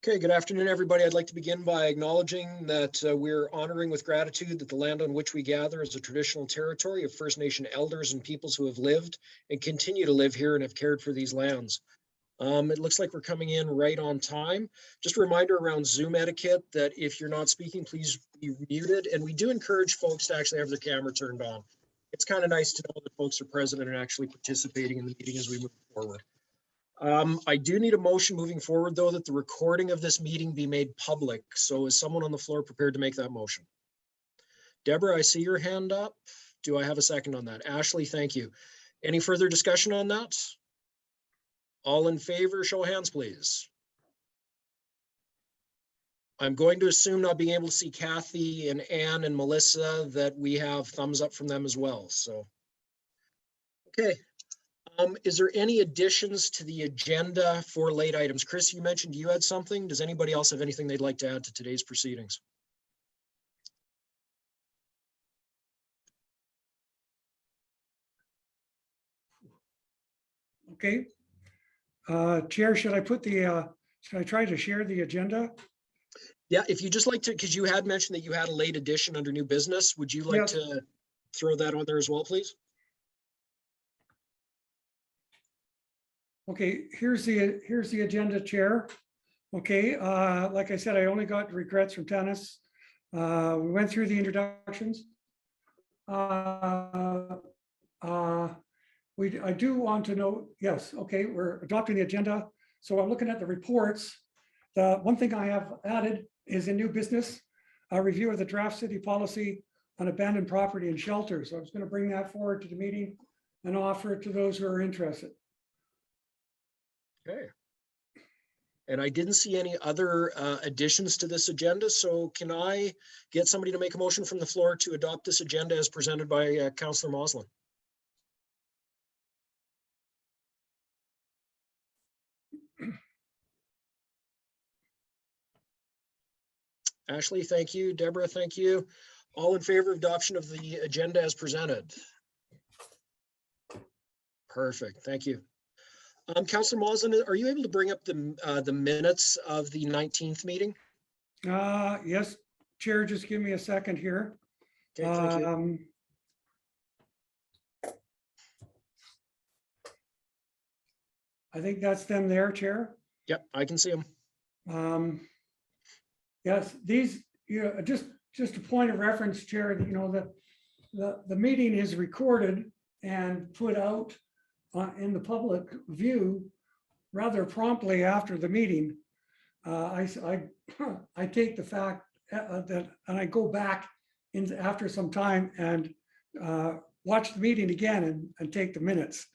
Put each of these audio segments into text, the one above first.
Okay, good afternoon, everybody. I'd like to begin by acknowledging that we're honoring with gratitude that the land on which we gather is a traditional territory of First Nation elders and peoples who have lived and continue to live here and have cared for these lands. It looks like we're coming in right on time. Just a reminder around Zoom etiquette that if you're not speaking, please be muted. And we do encourage folks to actually have their camera turned on. It's kind of nice to know that folks are present and actually participating in the meeting as we move forward. I do need a motion moving forward, though, that the recording of this meeting be made public. So is someone on the floor prepared to make that motion? Deborah, I see your hand up. Do I have a second on that? Ashley, thank you. Any further discussion on that? All in favor, show of hands, please. I'm going to assume, not being able to see Kathy and Anne and Melissa, that we have thumbs up from them as well. So, okay. Is there any additions to the agenda for late items? Chris, you mentioned you had something. Does anybody else have anything they'd like to add to today's proceedings? Okay. Chair, should I try to share the agenda? Yeah, if you just like to, because you had mentioned that you had a late addition under new business, would you like to throw that on there as well, please? Okay, here's the agenda, Chair. Okay, like I said, I only got regrets from tennis. We went through the introductions. I do want to know, yes, okay, we're adopting the agenda. So I'm looking at the reports. The one thing I have added is a new business, a review of the draft city policy on abandoned property and shelters. So I was going to bring that forward to the meeting and offer it to those who are interested. Okay. And I didn't see any other additions to this agenda. So can I get somebody to make a motion from the floor to adopt this agenda as presented by Councillor Moslin? Ashley, thank you. Deborah, thank you. All in favor of adoption of the agenda as presented? Perfect. Thank you. Councillor Moslin, are you able to bring up the minutes of the 19th meeting? Yes, Chair, just give me a second here. Okay, thank you. I think that's them there, Chair. Yep, I can see them. Yes, these, just a point of reference, Chair, the meeting is recorded and put out in the public view rather promptly after the meeting. I take the fact that, and I go back in after some time and watch the meeting again and take the minutes.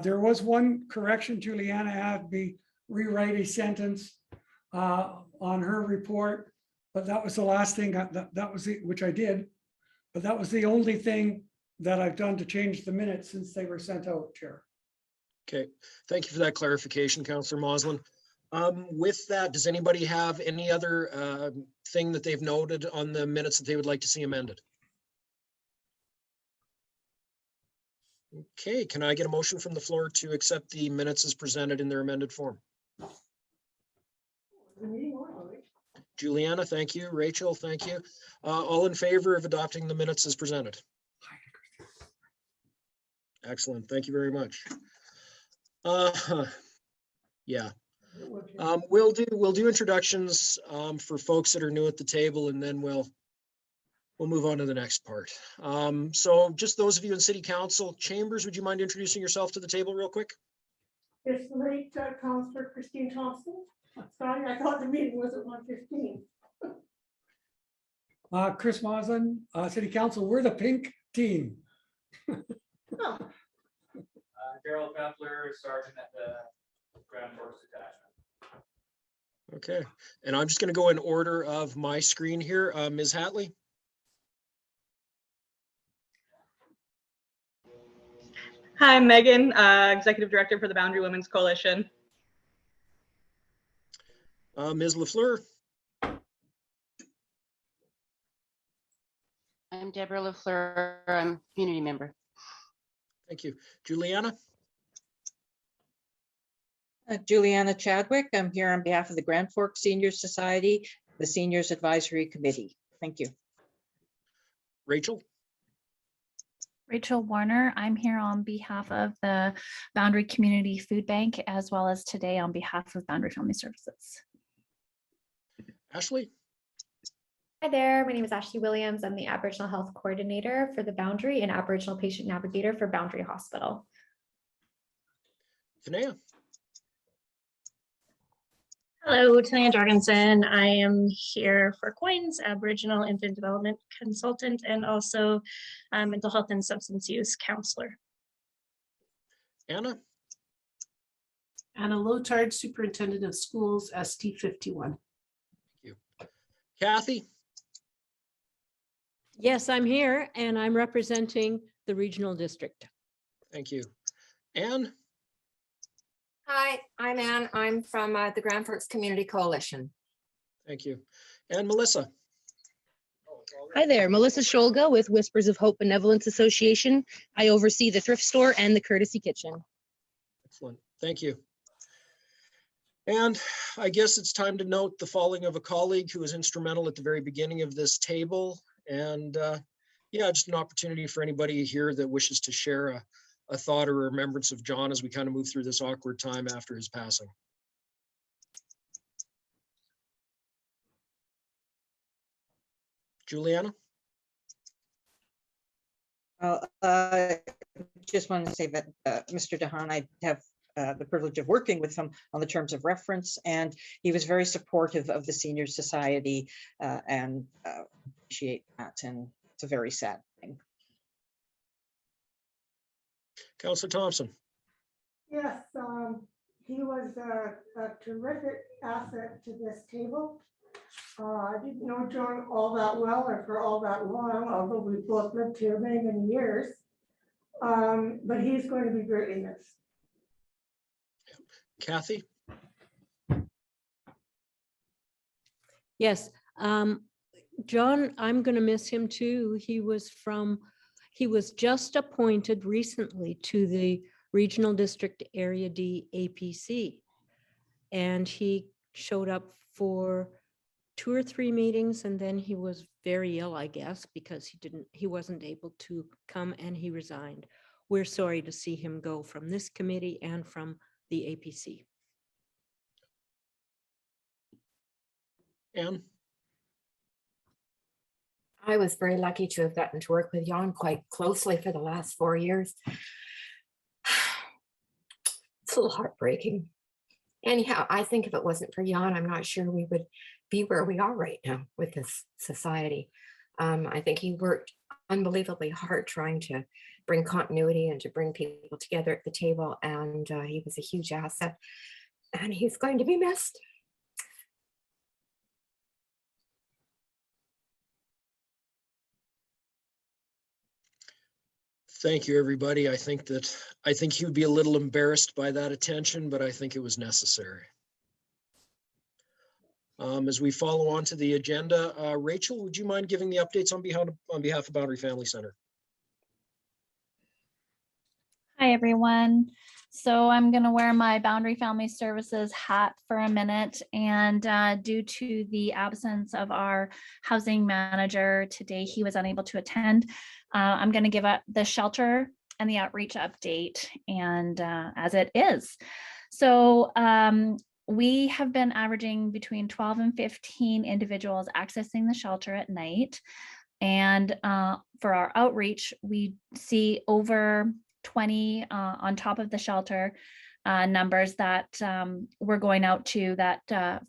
There was one correction. Juliana had me rewrite a sentence on her report, but that was the last thing that was it, which I did. But that was the only thing that I've done to change the minutes since they were sent out, Chair. Okay, thank you for that clarification, Councillor Moslin. With that, does anybody have any other thing that they've noted on the minutes that they would like to see amended? Okay, can I get a motion from the floor to accept the minutes as presented in their amended form? Juliana, thank you. Rachel, thank you. All in favor of adopting the minutes as presented? Excellent, thank you very much. Yeah. We'll do introductions for folks that are new at the table, and then we'll move on to the next part. So just those of you in City Council chambers, would you mind introducing yourself to the table real quick? It's the late Councillor Christine Thompson. Sorry, I thought the meeting was at 1:15. Chris Moslin, City Council, we're the pink team. Oh. Daryl Pepler, Sergeant at the Ground Force Detachment. Okay, and I'm just going to go in order of my screen here. Ms. Hatley. Hi, I'm Megan, Executive Director for the Boundary Women's Coalition. Ms. LaFleur. I'm Deborah LaFleur. I'm a community member. Thank you. Juliana. Juliana Chadwick. I'm here on behalf of the Grand Forks Senior Society, the Seniors Advisory Committee. Thank you. Rachel? Rachel Warner. I'm here on behalf of the Boundary Community Food Bank, as well as today on behalf of Boundary Family Services. Ashley? Hi there, my name is Ashley Williams. I'm the Aboriginal Health Coordinator for the Boundary and Aboriginal Patient Navigator for Boundary Hospital. Tanea? Hello, Tanya Jorgensen. I am here for Coins, Aboriginal Infant Development Consultant, and also Mental Health and Substance Use Counselor. Anna? Anna Lotard, Superintendent of Schools, ST 51. Thank you. Kathy? Yes, I'm here and I'm representing the regional district. Thank you. Anne? Hi, I'm Anne. I'm from the Grand Forks Community Coalition. Thank you. And Melissa? Hi there, Melissa Sholga with Whispers of Hope Benevolence Association. I oversee the thrift store and the Courtesy Kitchen. Excellent. Thank you. And I guess it's time to note the falling of a colleague who was instrumental at the very beginning of this table. And yeah, just an opportunity for anybody here that wishes to share a thought or a remembrance of John as we kind of move through this awkward time after his passing. Juliana? Just wanted to say that Mr. DeHaan, I have the privilege of working with him on the terms of reference, and he was very supportive of the Senior Society and appreciate that. And it's a very sad thing. Councillor Thompson? Yes, he was a terrific asset to this table. I didn't know John all that well or for all that long, although we both lived here many, many years. But he's going to be greatly missed. Kathy? Yes, John, I'm going to miss him too. He was just appointed recently to the Regional District Area D APC. And he showed up for 2 or 3 meetings, and then he was very ill, I guess, because he wasn't able to come and he resigned. We're sorry to see him go from this committee and from the APC. Anne? I was very lucky to have gotten to work with Jan quite closely for the last 4 years. It's a little heartbreaking. Anyhow, I think if it wasn't for Jan, I'm not sure we would be where we are right now with this society. I think he worked unbelievably hard trying to bring continuity and to bring people together at the table. And he was a huge asset and he's going to be missed. Thank you, everybody. I think he would be a little embarrassed by that attention, but I think it was necessary. As we follow on to the agenda, Rachel, would you mind giving the updates on behalf of Boundary Family Center? Hi, everyone. So I'm going to wear my Boundary Family Services hat for a minute. And due to the absence of our housing manager today, he was unable to attend. I'm going to give up the shelter and the outreach update and as it is. So we have been averaging between 12 and 15 individuals accessing the shelter at night. And for our outreach, we see over 20 on top of the shelter numbers that we're going out to that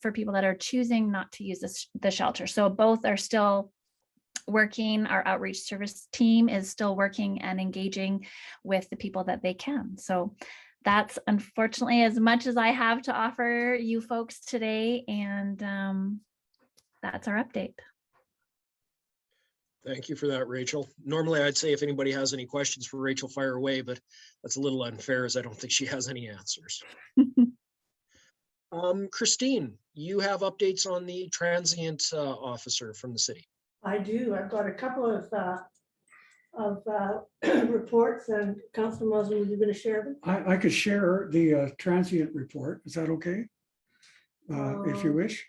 for people that are choosing not to use the shelter. So both are still working. Our outreach service team is still working and engaging with the people that they can. So that's unfortunately as much as I have to offer you folks today. And that's our update. Thank you for that, Rachel. Normally, I'd say if anybody has any questions for Rachel, fire away, but that's a little unfair as I don't think she has any answers. Christine, you have updates on the transient officer from the city. I do. I've got a couple of of reports, and Councillor Muslim, you're going to share them? I could share the transient report. Is that okay? If you wish.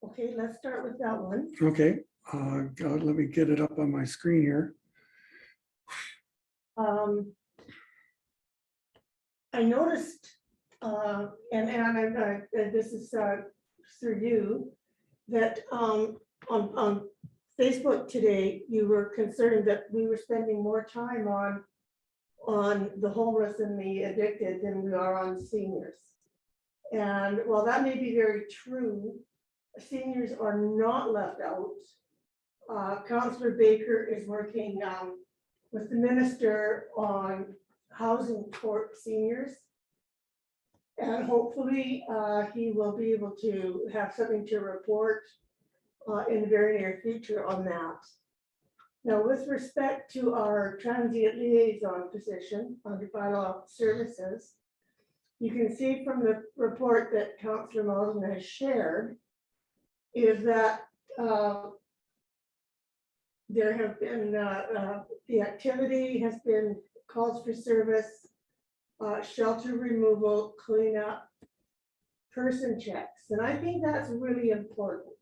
Okay, let's start with that one. Okay, let me get it up on my screen here. I noticed, and this is through you, that on Facebook today, you were concerned that we were spending more time on the homeless and the addicted than we are on seniors. And while that may be very true, seniors are not left out. Councillor Baker is working with the minister on housing for seniors. And hopefully he will be able to have something to report in the very near future on that. Now, with respect to our transient liaison position under bylaw services, you can see from the report that Councillor Malden has shared is that there have been, the activity has been calls for service, shelter removal, cleanup, person checks. And I think that's really important,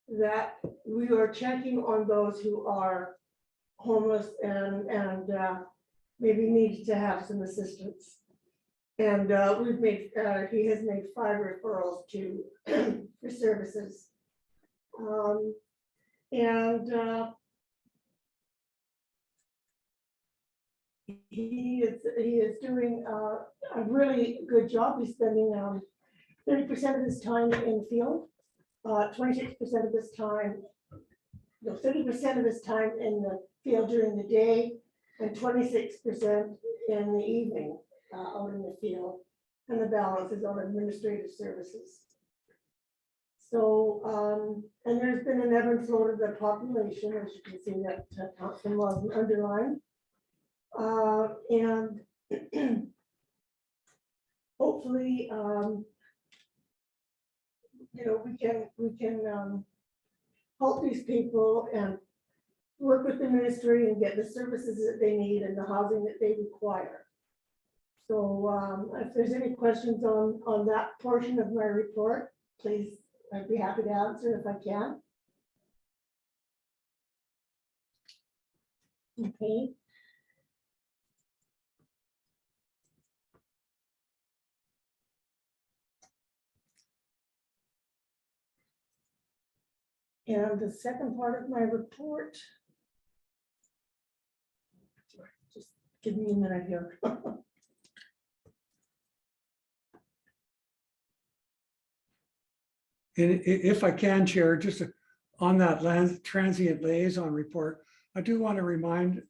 that we are checking on those who are homeless and maybe need to have some assistance. And we've made, he has made 5 referrals to for services. He is doing a really good job. He's spending 30% of his time in field, 26% of his time, 30% of his time in the field during the day, and 26% in the evening out in the field, and the balance is on administrative services. So, and there's been an ebb and flow of the population, as you can see that Councillor was underlined. And hopefully, you know, we can help these people and work with the ministry and get the services that they need and the housing that they require. So if there's any questions on that portion of my report, please, I'd be happy to answer if I can. Okay. And the second part of my report, just give me a minute here. And if I can, Chair, just on that transient liaison report, I do want to remind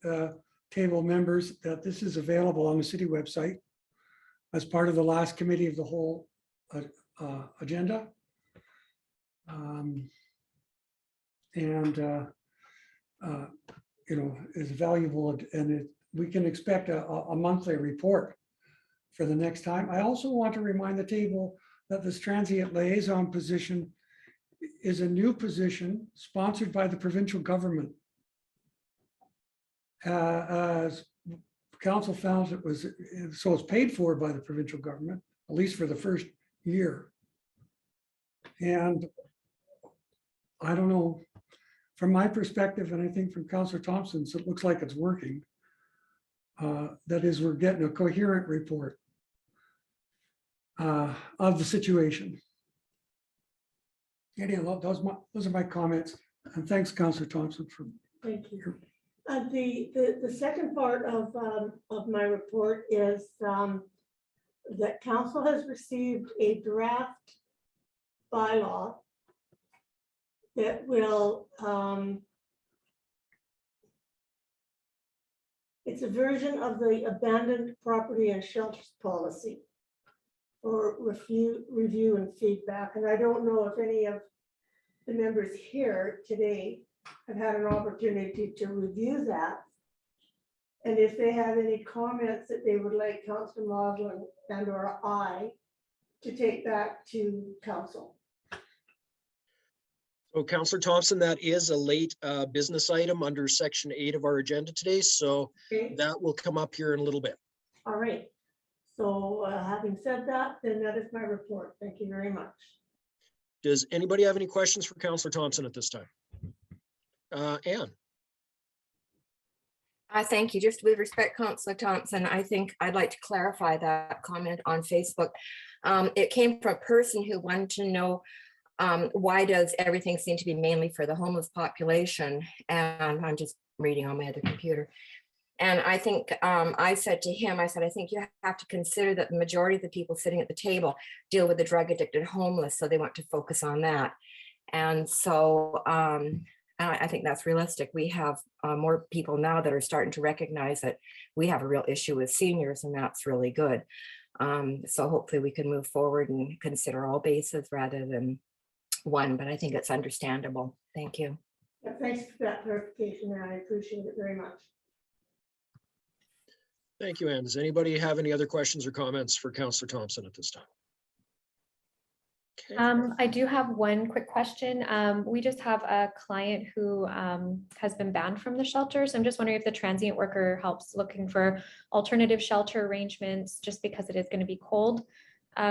table members that this is available on the city website as part of the last committee of the whole agenda. You know, is valuable, and we can expect a monthly report for the next time. I also want to remind the table that this transient liaison position is a new position sponsored by the provincial government. As council found, it was, so it's paid for by the provincial government, at least for the first year. And I don't know, from my perspective, and I think from Councillor Thompson's, it looks like it's working. That is, we're getting a coherent report of the situation. Anyhow, those are my comments. And thanks, Councillor Thompson, for. Thank you. The second part of my report is that council has received a draft bylaw that will, it's a version of the abandoned property and shelters policy for review and feedback. And I don't know if any of the members here today have had an opportunity to review that. And if they have any comments that they would like Councillor Maudlin and or I to take back to council. So Councillor Thompson, that is a late business item under section 8 of our agenda today. So Okay, that will come up here in a little bit. all right. So having said that, then that is my report. Thank you very much. Does anybody have any questions for Councillor Thompson at this time? Anne? Thank you. Just with respect, Councillor Thompson, I think I'd like to clarify that comment on Facebook. It came from a person who wanted to know why does everything seem to be mainly for the homeless population? And I'm just reading on my other computer. And I think I said to him, I think you have to consider that the majority of the people sitting at the table deal with the drug addicted homeless. So they want to focus on that. And so I think that's realistic. We have more people now that are starting to recognize that we have a real issue with seniors, and that's really good. So hopefully we can move forward and consider all bases rather than one, but I think it's understandable. Thank you. Yeah, thanks for that clarification, and I appreciate it very much. Thank you, Anne. Does anybody have any other questions or comments for Councillor Thompson at this time? Okay. I do have one quick question. We just have a client who has been banned from the shelter. So I'm just wondering if the transient worker helps looking for alternative shelter arrangements, just because it is going to be cold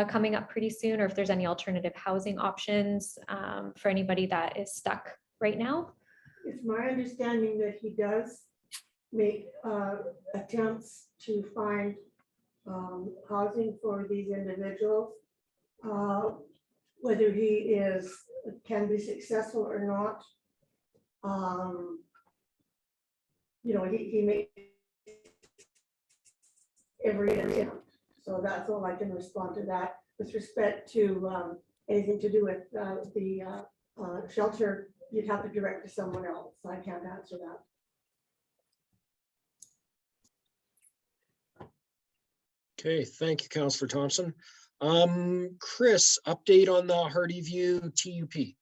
coming up pretty soon, or if there's any alternative housing options for anybody that is stuck right now. It's my understanding that he does make attempts to find housing for these individuals. Whether he can be successful or not, you know, he makes every attempt. So that's all I can respond to that. With respect to anything to do with the shelter, you'd have to direct to someone else. I can't answer that. Okay, thank you, Councillor Thompson. Chris, update on the Hardyview TUP.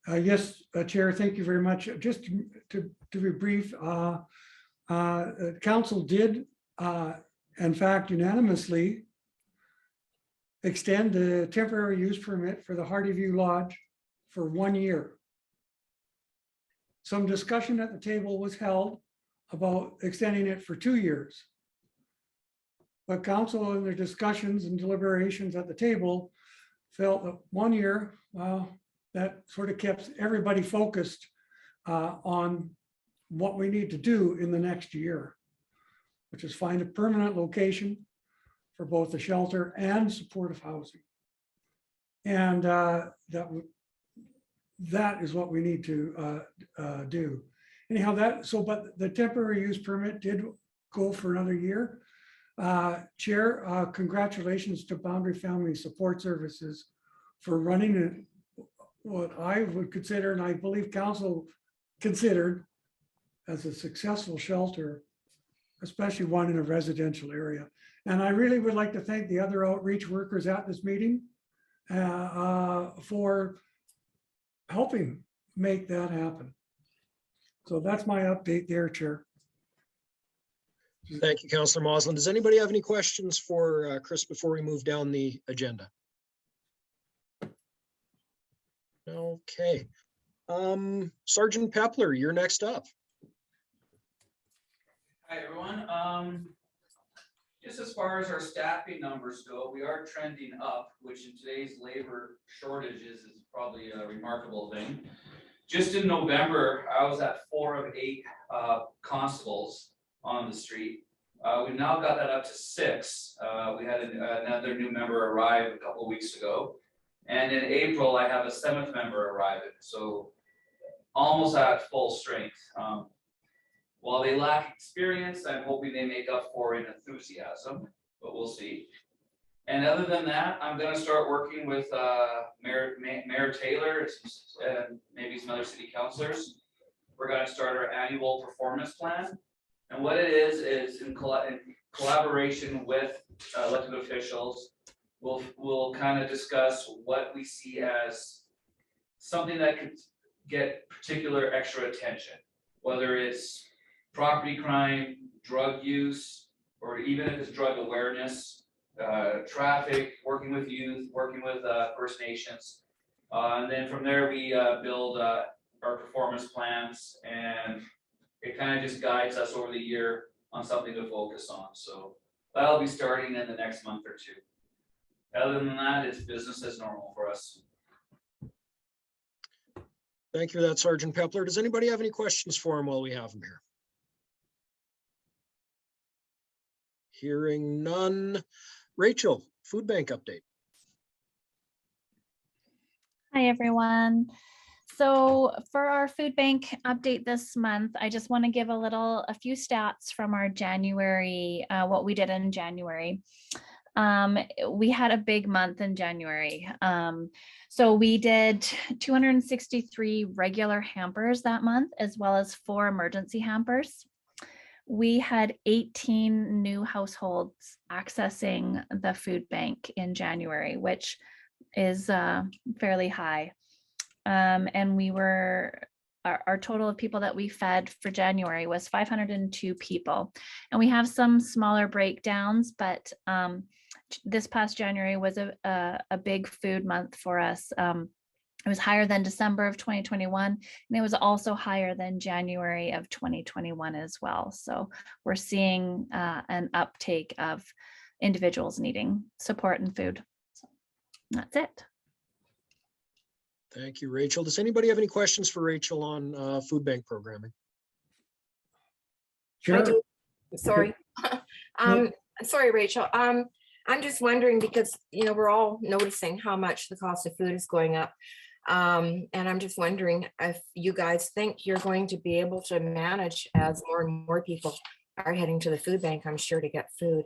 Yes, Chair, thank you very much. Just to be brief, council did, in fact, unanimously extend the temporary use permit for the Hardyview Lodge for 1 year. Some discussion at the table was held about extending it for 2 years. But council in their discussions and deliberations at the table felt that 1 year, well, that sort of kept everybody focused on what we need to do in the next year, which is find a permanent location for both the shelter and supportive housing. And that is what we need to do. Anyhow, but the temporary use permit did go for another year. Chair, congratulations to Boundary Family Support Services for running what I would consider, and I believe council considered, as a successful shelter, especially one in a residential area. And I really would like to thank the other outreach workers at this meeting for helping make that happen. So that's my update there, Chair. Thank you, Councillor Moslin. Does anybody have any questions for Chris before we move down the agenda? Okay. Sergeant Pepler, you're next up. Hi, everyone. Just as far as our staffing numbers go, we are trending up, which in today's labor shortages is probably a remarkable thing. Just in November, I was at 4 of 8 constables on the street. We've now got that up to 6. We had another new member arrive a couple of weeks ago. And in April, I have a 7th member arriving. So almost at full strength. While they lack experience, I'm hoping they make up for in enthusiasm, but we'll see. And other than that, I'm going to start working with Mayor Taylor and maybe some other city councilors. We're going to start our annual performance plan. And what it is in collaboration with elected officials, we'll kind of discuss what we see as something that could get particular extra attention, whether it's property crime, drug use, or even if it's drug awareness, traffic, working with youth, working with First Nations. And then from there, we build our performance plans, and it kind of just guides us over the year on something to focus on. So that'll be starting in the next month or two. Other than that, it's business as normal for us. Thank you for that, Sergeant Pepler. Does anybody have any questions for him while we have him here? Hearing none. Rachel, food bank update. Hi, everyone. So for our food bank update this month, I just want to give a few stats from our January, what we did in January. We had a big month in January. So we did 263 regular hampers that month, as well as 4 emergency hampers. We had 18 new households accessing the food bank in January, which is fairly high. And we were, our total of people that we fed for January was 502 people. And we have some smaller breakdowns, but this past January was a big food month for us. It was higher than December of 2021, and it was also higher than January of 2021 as well. So we're seeing an uptake of individuals needing support and food. So that's it. Thank you, Rachel. Does anybody have any questions for Rachel on food bank programming? Sure. I do. Sorry. Sorry, Rachel. I'm just wondering because, you know, we're all noticing how much the cost of food is going up. And I'm just wondering if you guys think you're going to be able to manage as more and more people are heading to the food bank, I'm sure, to get food.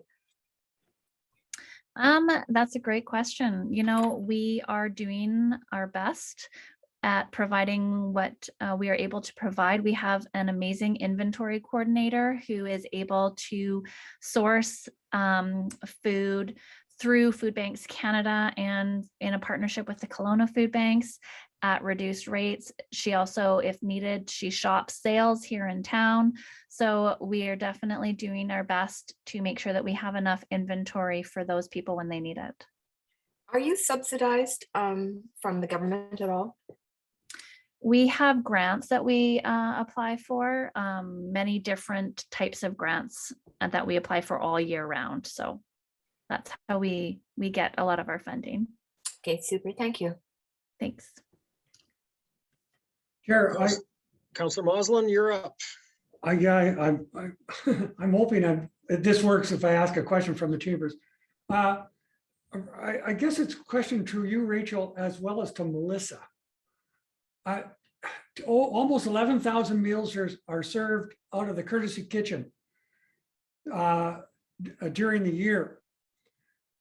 That's a great question. You know, we are doing our best at providing what we are able to provide. We have an amazing inventory coordinator who is able to source food through Food Banks Canada and in a partnership with the Kelowna Food Banks at reduced rates. She also, if needed, she shops sales here in town. So we are definitely doing our best to make sure that we have enough inventory for those people when they need it. Are you subsidized from the government at all? We have grants that we apply for, many different types of grants that we apply for all year round. So that's how we get a lot of our funding. Okay, super. Thank you. Thanks. Chair, Councillor Moslin, you're up. I'm hoping this works if I ask a question from the chambers. I guess it's a question to you, Rachel, as well as to Melissa. Almost 11,000 meals are served out of the courtesy kitchen during the year.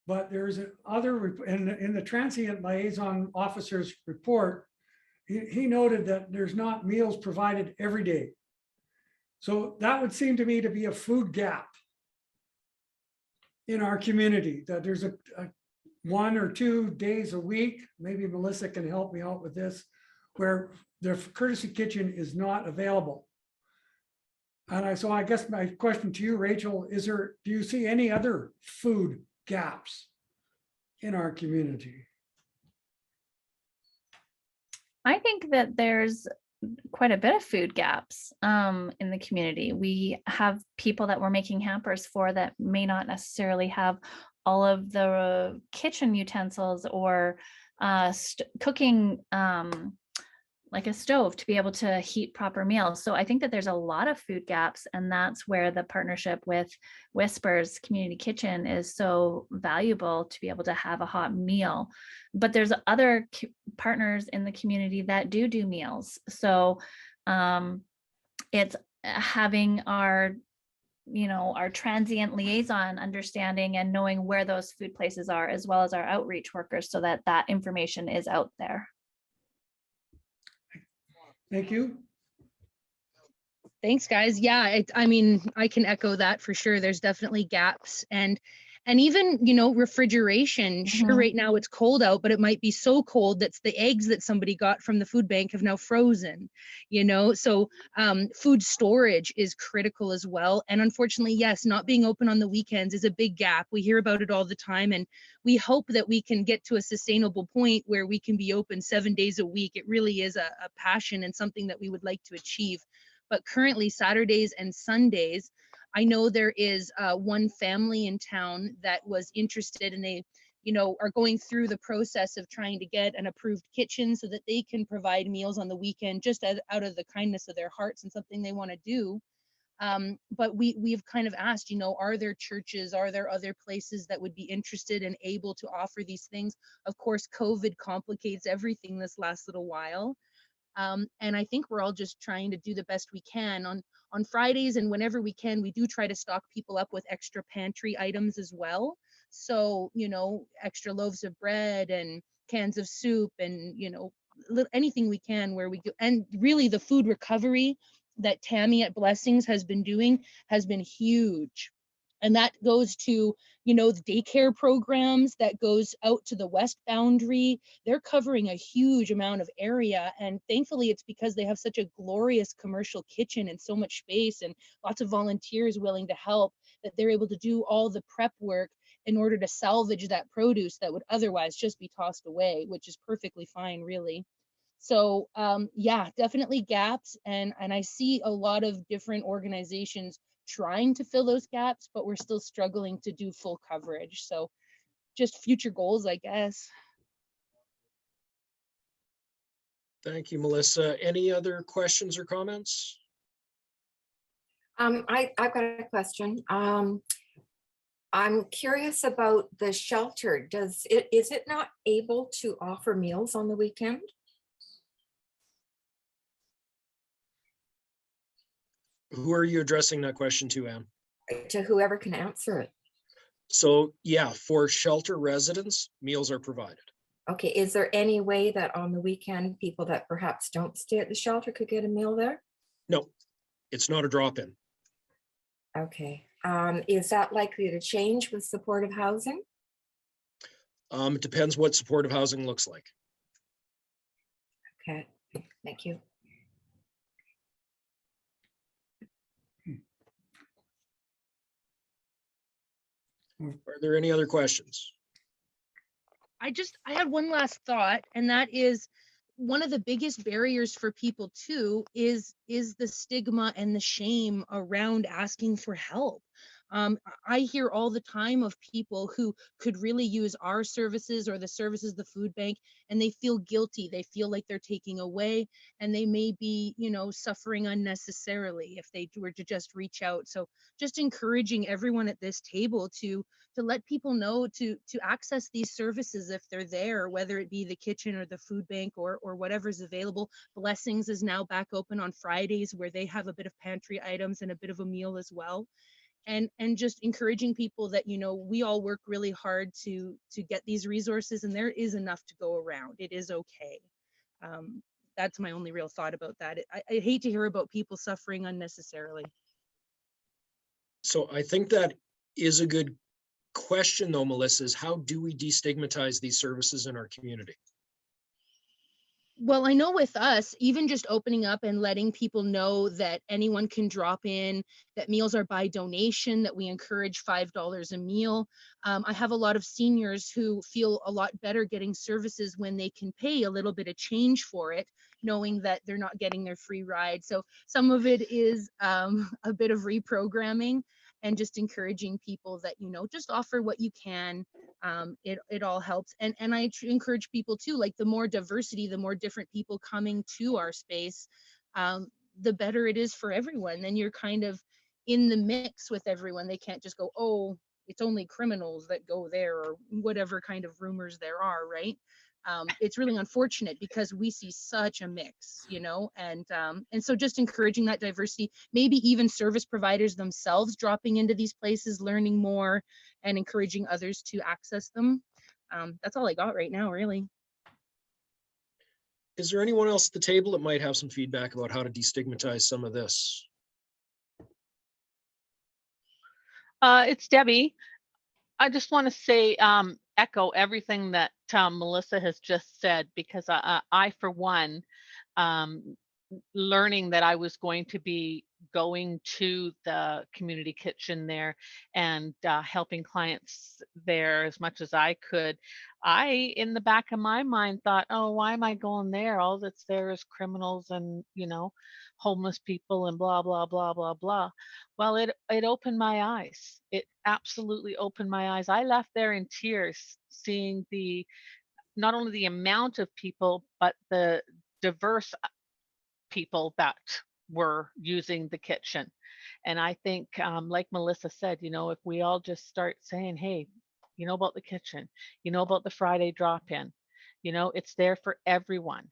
But there's other, in the transient liaison officer's report, he noted that there's not meals provided every day. So that would seem to me to be a food gap in our community, that there's a 1 or 2 days a week, maybe Melissa can help me out with this, where the courtesy kitchen is not available. And so I guess my question to you, Rachel, do you see any other food gaps in our community? I think that there's quite a bit of food gaps in the community. We have people that we're making hampers for that may not necessarily have all of the kitchen utensils or cooking like a stove to be able to heat proper meals. So I think that there's a lot of food gaps, and that's where the partnership with Whispers Community Kitchen is so valuable, to be able to have a hot meal. But there's other partners in the community that do meals. So it's having our transient liaison understanding and knowing where those food places are, as well as our outreach workers, so that that information is out there. Thank you. Thanks, guys. Yeah, I mean, I can echo that for sure. There's definitely gaps, and even, you know, refrigeration. Sure, right now it's cold out, but it might be so cold that the eggs that somebody got from the food bank have now frozen, you know. So food storage is critical as well. And unfortunately, yes, not being open on the weekends is a big gap. We hear about it all the time, and we hope that we can get to a sustainable point where we can be open 7 days a week. It really is a passion and something that we would like to achieve. But currently, Saturdays and Sundays, I know there is one family in town that was interested, and they, you know, are going through the process of trying to get an approved kitchen so that they can provide meals on the weekend, just out of the kindness of their hearts and something they want to do. But we've kind of asked, you know, are there churches, are there other places that would be interested and able to offer these things? Of course, COVID complicates everything this last little while. And I think we're all just trying to do the best we can on Fridays, and whenever we can, we do try to stock people up with extra pantry items as well. So, you know, extra loaves of bread and cans of soup, and, you know, anything we can where we go. And really, the food recovery that Tammy at Blessings has been doing has been huge. And that goes to, you know, the daycare programs, that goes out to the west boundary. They're covering a huge amount of area, and thankfully it's because they have such a glorious commercial kitchen and so much space and lots of volunteers willing to help, that they're able to do all the prep work in order to salvage that produce that would otherwise just be tossed away, which is perfectly fine, really. So yeah, definitely gaps, and I see a lot of different organizations trying to fill those gaps, but we're still struggling to do full coverage. So just future goals, I guess. Thank you, Melissa. Any other questions or comments? I've got a question. I'm curious about the shelter. Is it not able to offer meals on the weekend? Who are you addressing that question to, Anne? To whoever can answer it. So yeah, for shelter residents, meals are provided. Okay, is there any way that on the weekend, people that perhaps don't stay at the shelter could get a meal there? No, it's not a drop-in. Okay, is that likely to change with supportive housing? It depends what supportive housing looks like. Okay, thank you. Are there any other questions? I had one last thought, and that is one of the biggest barriers for people too is the stigma and the shame around asking for help. I hear all the time of people who could really use our services or the services of the food bank, and they feel guilty. They feel like they're taking away, and they may be, you know, suffering unnecessarily if they were to just reach out. So just encouraging everyone at this table to let people know to access these services if they're there, whether it be the kitchen or the food bank or whatever's available. Blessings is now back open on Fridays, where they have a bit of pantry items and a bit of a meal as well. And just encouraging people that, you know, we all work really hard to get these resources, and there is enough to go around. It is okay. That's my only real thought about that. I hate to hear about people suffering unnecessarily. So I think that is a good question though, Melissa, is how do we destigmatize these services in our community? Well, I know with us, even just opening up and letting people know that anyone can drop in, that meals are by donation, that we encourage $5 a meal. I have a lot of seniors who feel a lot better getting services when they can pay a little bit of change for it, knowing that they're not getting their free ride. So some of it is a bit of reprogramming and just encouraging people that, you know, just offer what you can. It all helps. And I encourage people too, like the more diversity, the more different people coming to our space, the better it is for everyone. Then you're kind of in the mix with everyone. They can't just go, oh, it's only criminals that go there, or whatever kind of rumors there are, right? It's really unfortunate because we see such a mix, you know, and so just encouraging that diversity, maybe even service providers themselves dropping into these places, learning more and encouraging others to access them. That's all I got right now, really. Is there anyone else at the table that might have some feedback about how to destigmatize some of this? It's Debbie. I just want to say, echo everything that Melissa has just said, because I for one, learning that I was going to be going to the community kitchen there and helping clients there as much as I could. I, in the back of my mind, thought, oh, why am I going there? All that's there is criminals and, you know, homeless people and blah, blah, blah, blah, blah. Well, it opened my eyes. It absolutely opened my eyes. I left there in tears, seeing the not only the amount of people, but the diverse people that were using the kitchen. And I think, like Melissa said, you know, if we all just start saying, hey, you know about the kitchen, you know about the Friday drop-in, you know, it's there for everyone,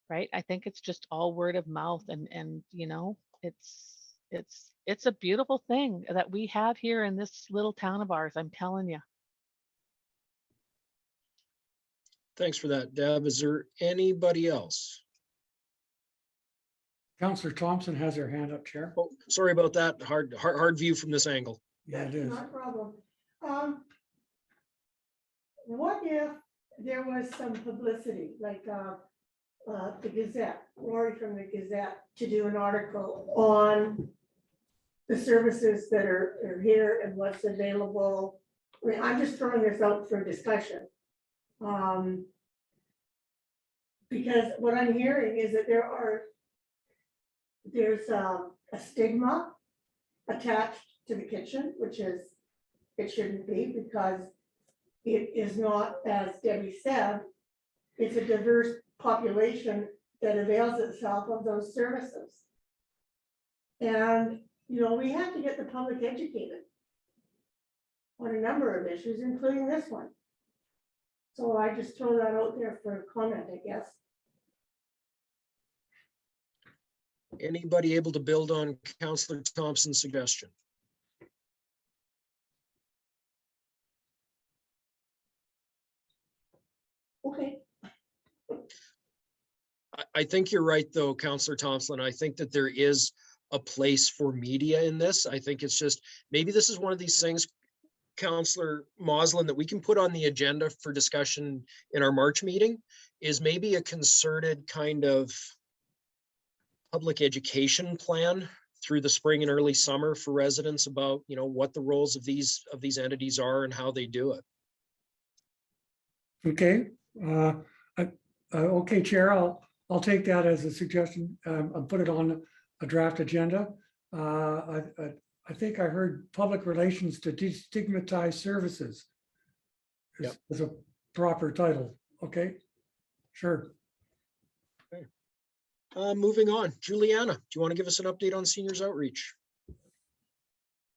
right? I think it's just all word of mouth, and you know, it's a beautiful thing that we have here in this little town of ours, I'm telling you. Thanks for that, Deb. Is there anybody else? Councillor Thompson has her hand up, Chair. Oh, sorry about that. Hard view from this angle. Yeah, it is. Not a problem. What if there was some publicity, like the Gazette, Lori from the Gazette, to do an article on the services that are here and what's available? I mean, I'm just throwing this out for discussion. Because what I'm hearing is that there's a stigma attached to the kitchen, which is, it shouldn't be, because it is not, as Debbie said, it's a diverse population that avails itself of those services. And, you know, we have to get the public educated on a number of issues, including this one. So I just throw that out there for a comment, I guess. Anybody able to build on Councillor Thompson's suggestion? Okay. I think you're right, though, Councillor Thompson. I think that there is a place for media in this. I think it's just, maybe this is one of these things, Councillor Moslin, that we can put on the agenda for discussion in our March meeting, is maybe a concerted kind of public education plan through the spring and early summer for residents about, you know, what the roles of these entities are and how they do it. Okay, okay, Chair, I'll take that as a suggestion. I'll put it on a draft agenda. I think I heard public relations to destigmatize services is a proper title. Okay, sure. Okay. Moving on, Juliana, do you want to give us an update on seniors outreach?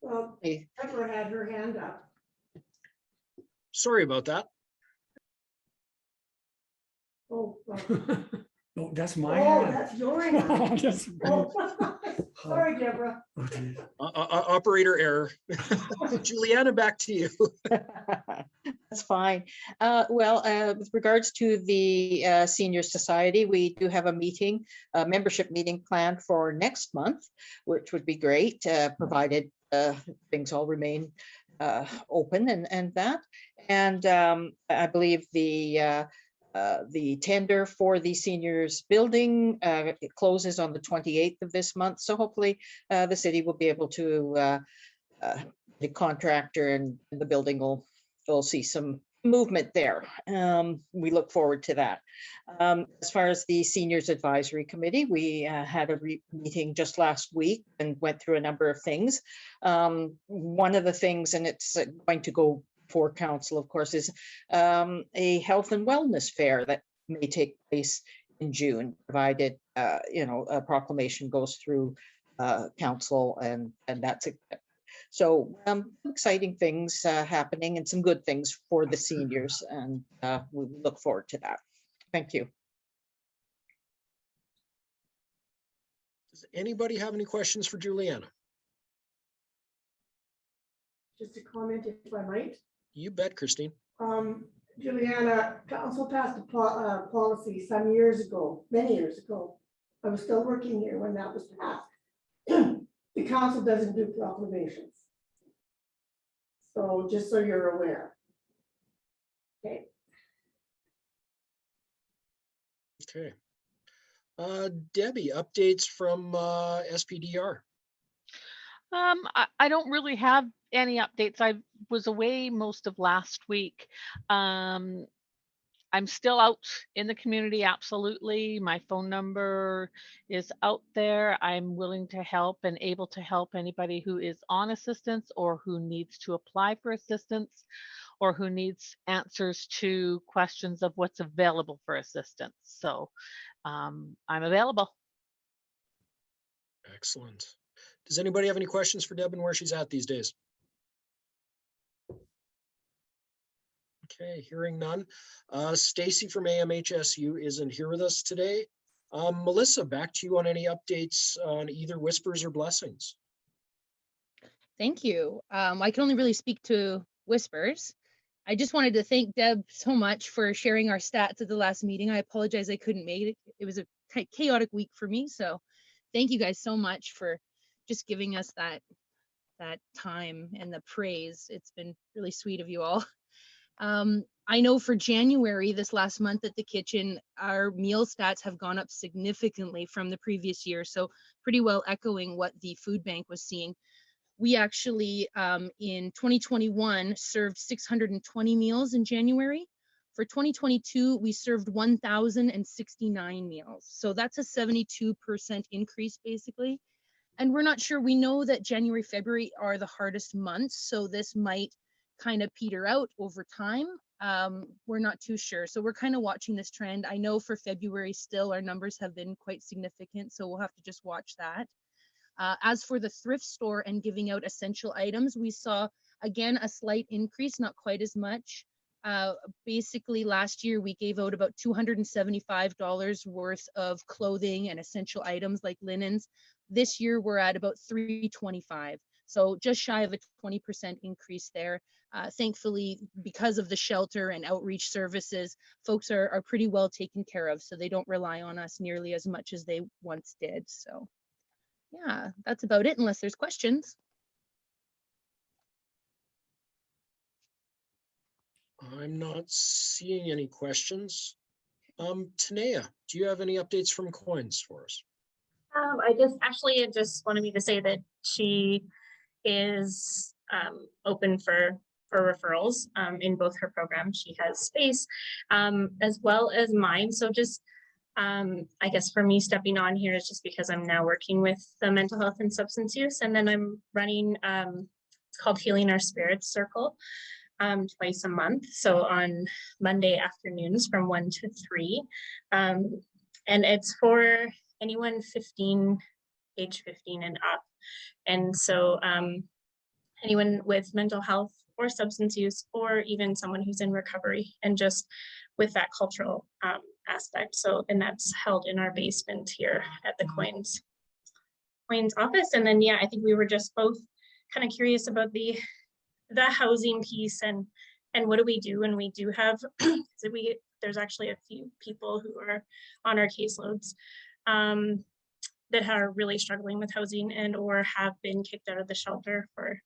Well, Pepper had her hand up. Sorry about that. Oh, Oh, that's my oh, hand. that's your hand. That's- Oh, sorry, Deborah. Oh, geez. Operator error. Juliana, back to you. That's fine. With regards to the Senior Society, we do have a meeting, a membership meeting planned for next month, which would be great, provided things all remain open and that. And I believe the tender for the seniors building it closes on the 28th of this month. So hopefully the city will be able to, the contractor and the building will see some movement there. We look forward to that. As far as the Seniors Advisory Committee, we had a meeting just last week and went through a number of things. One of the things, and it's going to go for council, of course, is a health and wellness fair that may take place in June, provided you know, a proclamation goes through council, and that's it. So exciting things happening and some good things for the seniors, and we look forward to that. Thank you. Does anybody have any questions for Juliana? Just a comment, if I might. You bet, Christine. Juliana, council passed a policy some years ago, many years ago. I was still working here when that was passed. The council doesn't do proclamations. So just so you're aware. Okay. Okay. Debbie, updates from SPDR. I don't really have any updates. I was away most of last week. I'm still out in the community, absolutely. My phone number is out there. I'm willing to help and able to help anybody who is on assistance or who needs to apply for assistance or who needs answers to questions of what's available for assistance. So I'm available. Excellent. Does anybody have any questions for Deb and where she's at these days? Okay, hearing none. Stacy from AMHSU isn't here with us today. Melissa, back to you on any updates on either whispers or blessings. Thank you. I can only really speak to whispers. I just wanted to thank Deb so much for sharing our stats at the last meeting. I apologize I couldn't make it. It was a chaotic week for me. So thank you guys so much for just giving us that time and the praise. It's been really sweet of you all. I know for January, this last month at the kitchen, our meal stats have gone up significantly from the previous year. So pretty well echoing what the food bank was seeing. We actually, in 2021, served 620 meals in January. For 2022, we served 1,069 meals. So that's a 72% increase, basically. And we're not sure. We know that January, February are the hardest months. So this might kind of peter out over time. We're not too sure. So we're kind of watching this trend. I know for February still our numbers have been quite significant. So we'll have to just watch that. As for the thrift store and giving out essential items, we saw, again, a slight increase, not quite as much. Basically, last year, we gave out about $275 worth of clothing and essential items like linens. This year, we're at about $325. So just shy of a 20% increase there. Thankfully, because of the shelter and outreach services, folks are pretty well taken care of. So they don't rely on us nearly as much as they once did. So yeah, that's about it, unless there's questions. I'm not seeing any questions. Tanea, do you have any updates from Coins for us? It just wanted me to say that she is open for referrals in both her programs. She has space as well as mine. So just I guess for me stepping on here is just because I'm now working with the mental health and substance use, and then I'm running it's called Healing Our Spirits Circle twice a month. So on Monday afternoons from 1 to 3. And it's for anyone age 15 and up. And so anyone with mental health or substance use, or even someone who's in recovery, and just with that cultural aspect. So, and that's held in our basement here at the Coins office. And then, yeah, I think we were just both kind of curious about the housing piece and what do we do when we do have, so there's actually a few people who are on our caseloads that are really struggling with housing and or have been kicked out of the shelter for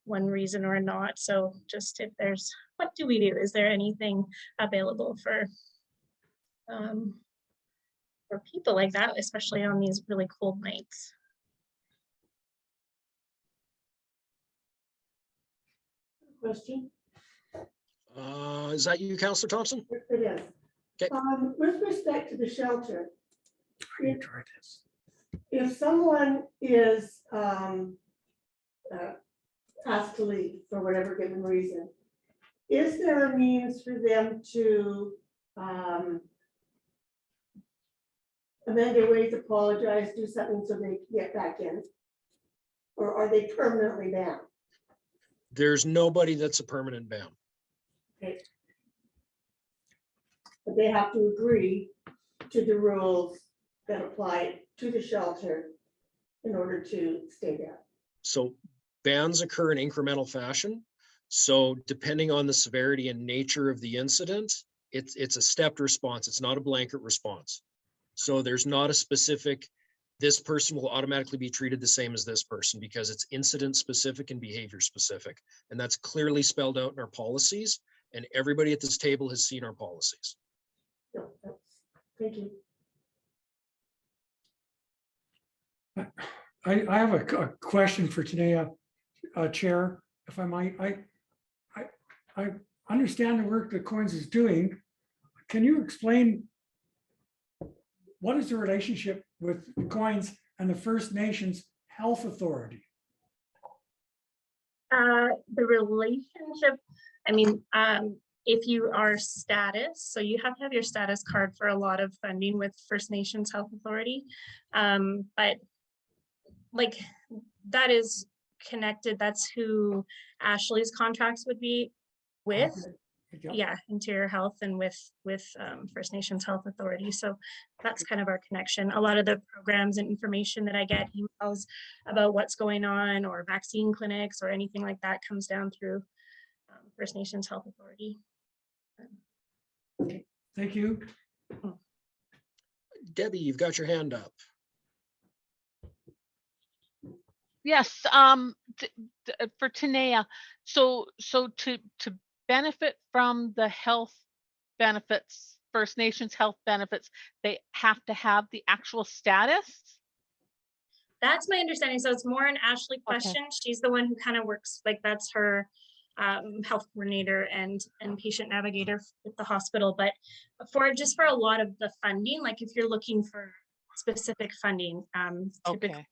one reason or not. So just if there's, what do we do? Is there anything available for people like that, especially on these really cold nights? Question? Is that you, Councillor Thompson? It is. Okay. With respect to the shelter, if someone is asked to leave for whatever given reason, is there a means for them to amend their ways, apologize, do something so they can get back in? Or are they permanently banned? There's nobody that's a permanent ban. Okay. But they have to agree to the rules that apply to the shelter in order to stay there. So bans occur in incremental fashion. So depending on the severity and nature of the incident, it's a stepped response. It's not a blanket response. So there's not a specific, this person will automatically be treated the same as this person because it's incident specific and behavior specific. And that's clearly spelled out in our policies, and everybody at this table has seen our policies. Thank you. I have a question for today, Chair, if I might. I understand the work that COINS is doing. Can you explain what is the relationship with COINS and the First Nations Health Authority? The relationship, I mean, if you are status, so you have to have your status card for a lot of funding with First Nations Health Authority. But like that is connected. That's who Ashley's contracts would be with. Yep. Yeah, Interior Health and with First Nations Health Authority. So that's kind of our connection. A lot of the programs and information that I get, emails about what's going on or vaccine clinics or anything like that, comes down through First Nations Health Authority. Thank you. Debbie, you've got your hand up. Yes, for Tanea, so to benefit from the health benefits, First Nations health benefits, they have to have the actual status? That's my understanding. So it's more an Ashley question. She's the one who kind of works, like that's her health coordinator and patient navigator at the hospital. But for a lot of the funding, like if you're looking for specific funding, typically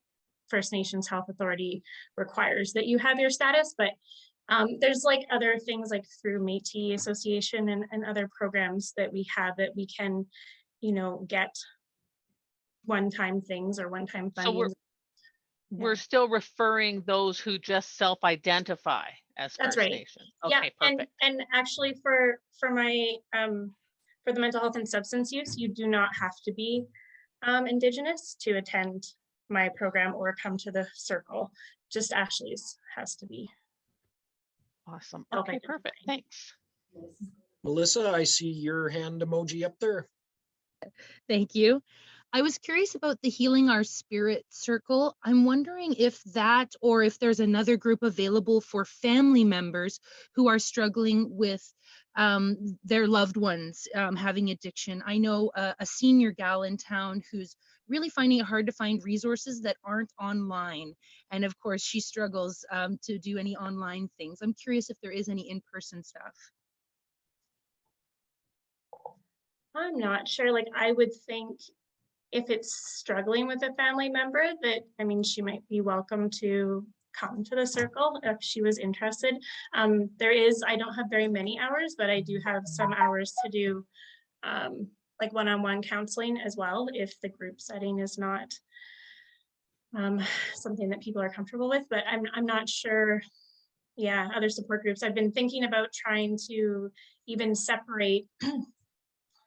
First Nations Health Authority requires that you have your status, but there's like other things like through Métis Association and other programs that we have that we can, you know, get one-time things or one-time funding. So we're still referring those who just self-identify as That's First right. Nation. Yeah, Okay, perfect. and actually for my for the mental health and substance use, you do not have to be Indigenous to attend my program or come to the circle. Just Ashley's has to be. Awesome. Okay, perfect. Thanks. Melissa, I see your hand emoji up there. Thank you. I was curious about the Healing Our Spirit Circle. I'm wondering if that, or if there's another group available for family members who are struggling with their loved ones having addiction. I know a senior gal in town who's really finding it hard to find resources that aren't online. And of course, she struggles to do any online things. I'm curious if there is any in-person stuff. I'm not sure. Like, I would think if it's struggling with a family member that, I mean, she might be welcome to come to the circle if she was interested. There is, I don't have very many hours, but I do have some hours to do like one-on-one counseling as well, if the group setting is not something that people are comfortable with, but I'm not sure. Yeah, other support groups. I've been thinking about trying to even separate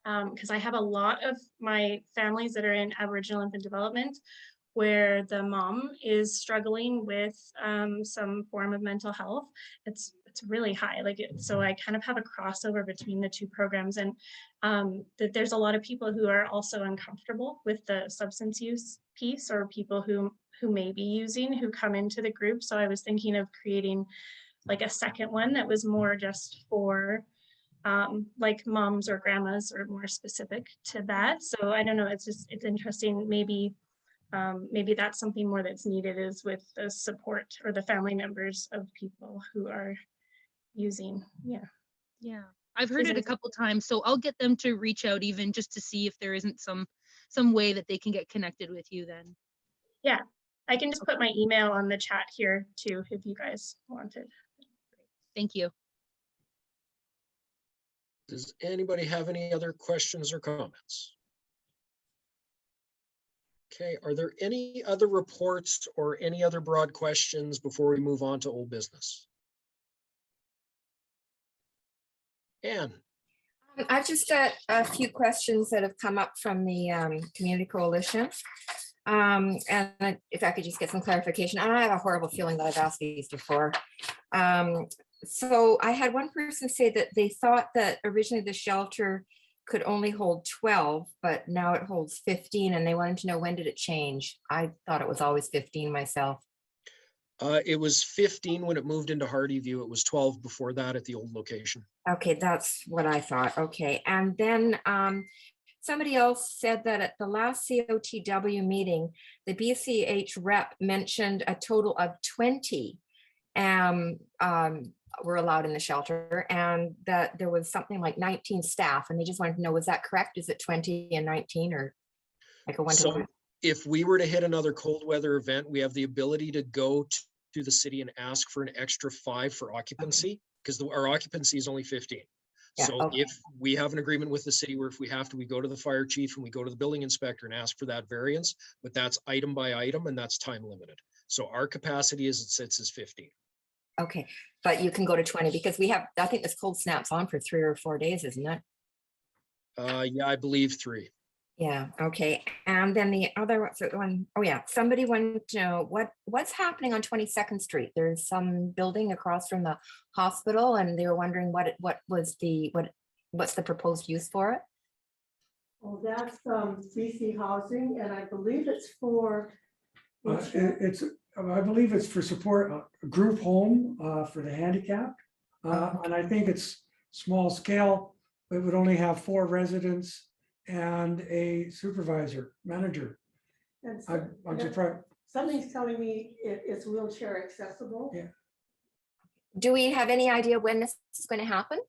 because I have a lot of my families that are in Aboriginal infant development where the mom is struggling with some form of mental health. It's really high, like so I kind of have a crossover between the two programs, and that there's a lot of people who are also uncomfortable with the substance use piece, or people who may be using who come into the group. So I was thinking of creating like a second one that was more just for like moms or grandmas, or more specific to that. So I don't know, it's interesting. Maybe that's something more that's needed, is with the support or the family members of people who are using. Yeah, I've heard it a couple times, so I'll get them to reach out even just to see if there isn't some way that they can get connected with you then. Yeah, I can just put my email on the chat here too if you guys wanted. Thank you. Does anybody have any other questions or comments? Okay, are there any other reports or any other broad questions before we move on to old business? Anne. I've just got a few questions that have come up from the Community Coalition. And if I could just get some clarification. I have a horrible feeling that I've asked these before. So I had one person say that they thought that originally the shelter could only hold 12, but now it holds 15, and they wanted to know, when did it change? I thought it was always 15 myself. It was 15 when it moved into Hardyview. It was 12 before that at the old location. Okay, that's what I thought. Okay, and then somebody else said that at the last COTW meeting, the BCH rep mentioned a total of 20 were allowed in the shelter, and that there was something like 19 staff, and they just wanted to know, was that correct? Is it 20 and 19, or like a one-to-one? So if we were to hit another cold weather event, we have the ability to go to the city and ask for an extra 5 for occupancy, because our occupancy is only 15. Yeah, So okay. if we have an agreement with the city where if we have to, we go to the fire chief and we go to the building inspector and ask for that variance, but that's item by item and that's time limited. So our capacity as it sits is 15. Okay, but you can go to 20 because we have, I think this cold snap's on for 3 or 4 days, isn't it? Yeah, I believe 3. Yeah, okay. And then the other one, oh yeah, somebody wanted to know what's happening on 22nd Street. There's some building across from the hospital, and they were wondering what's the proposed use for it? Oh, that's BC Housing, and I believe it's for. I believe it's for support, a group home for the handicapped. And I think it's small scale. It would only have 4 residents and a supervisor, manager. And so, I'm surprised. something's telling me it's wheelchair accessible. Yeah. Do we have any idea when this is going to happen?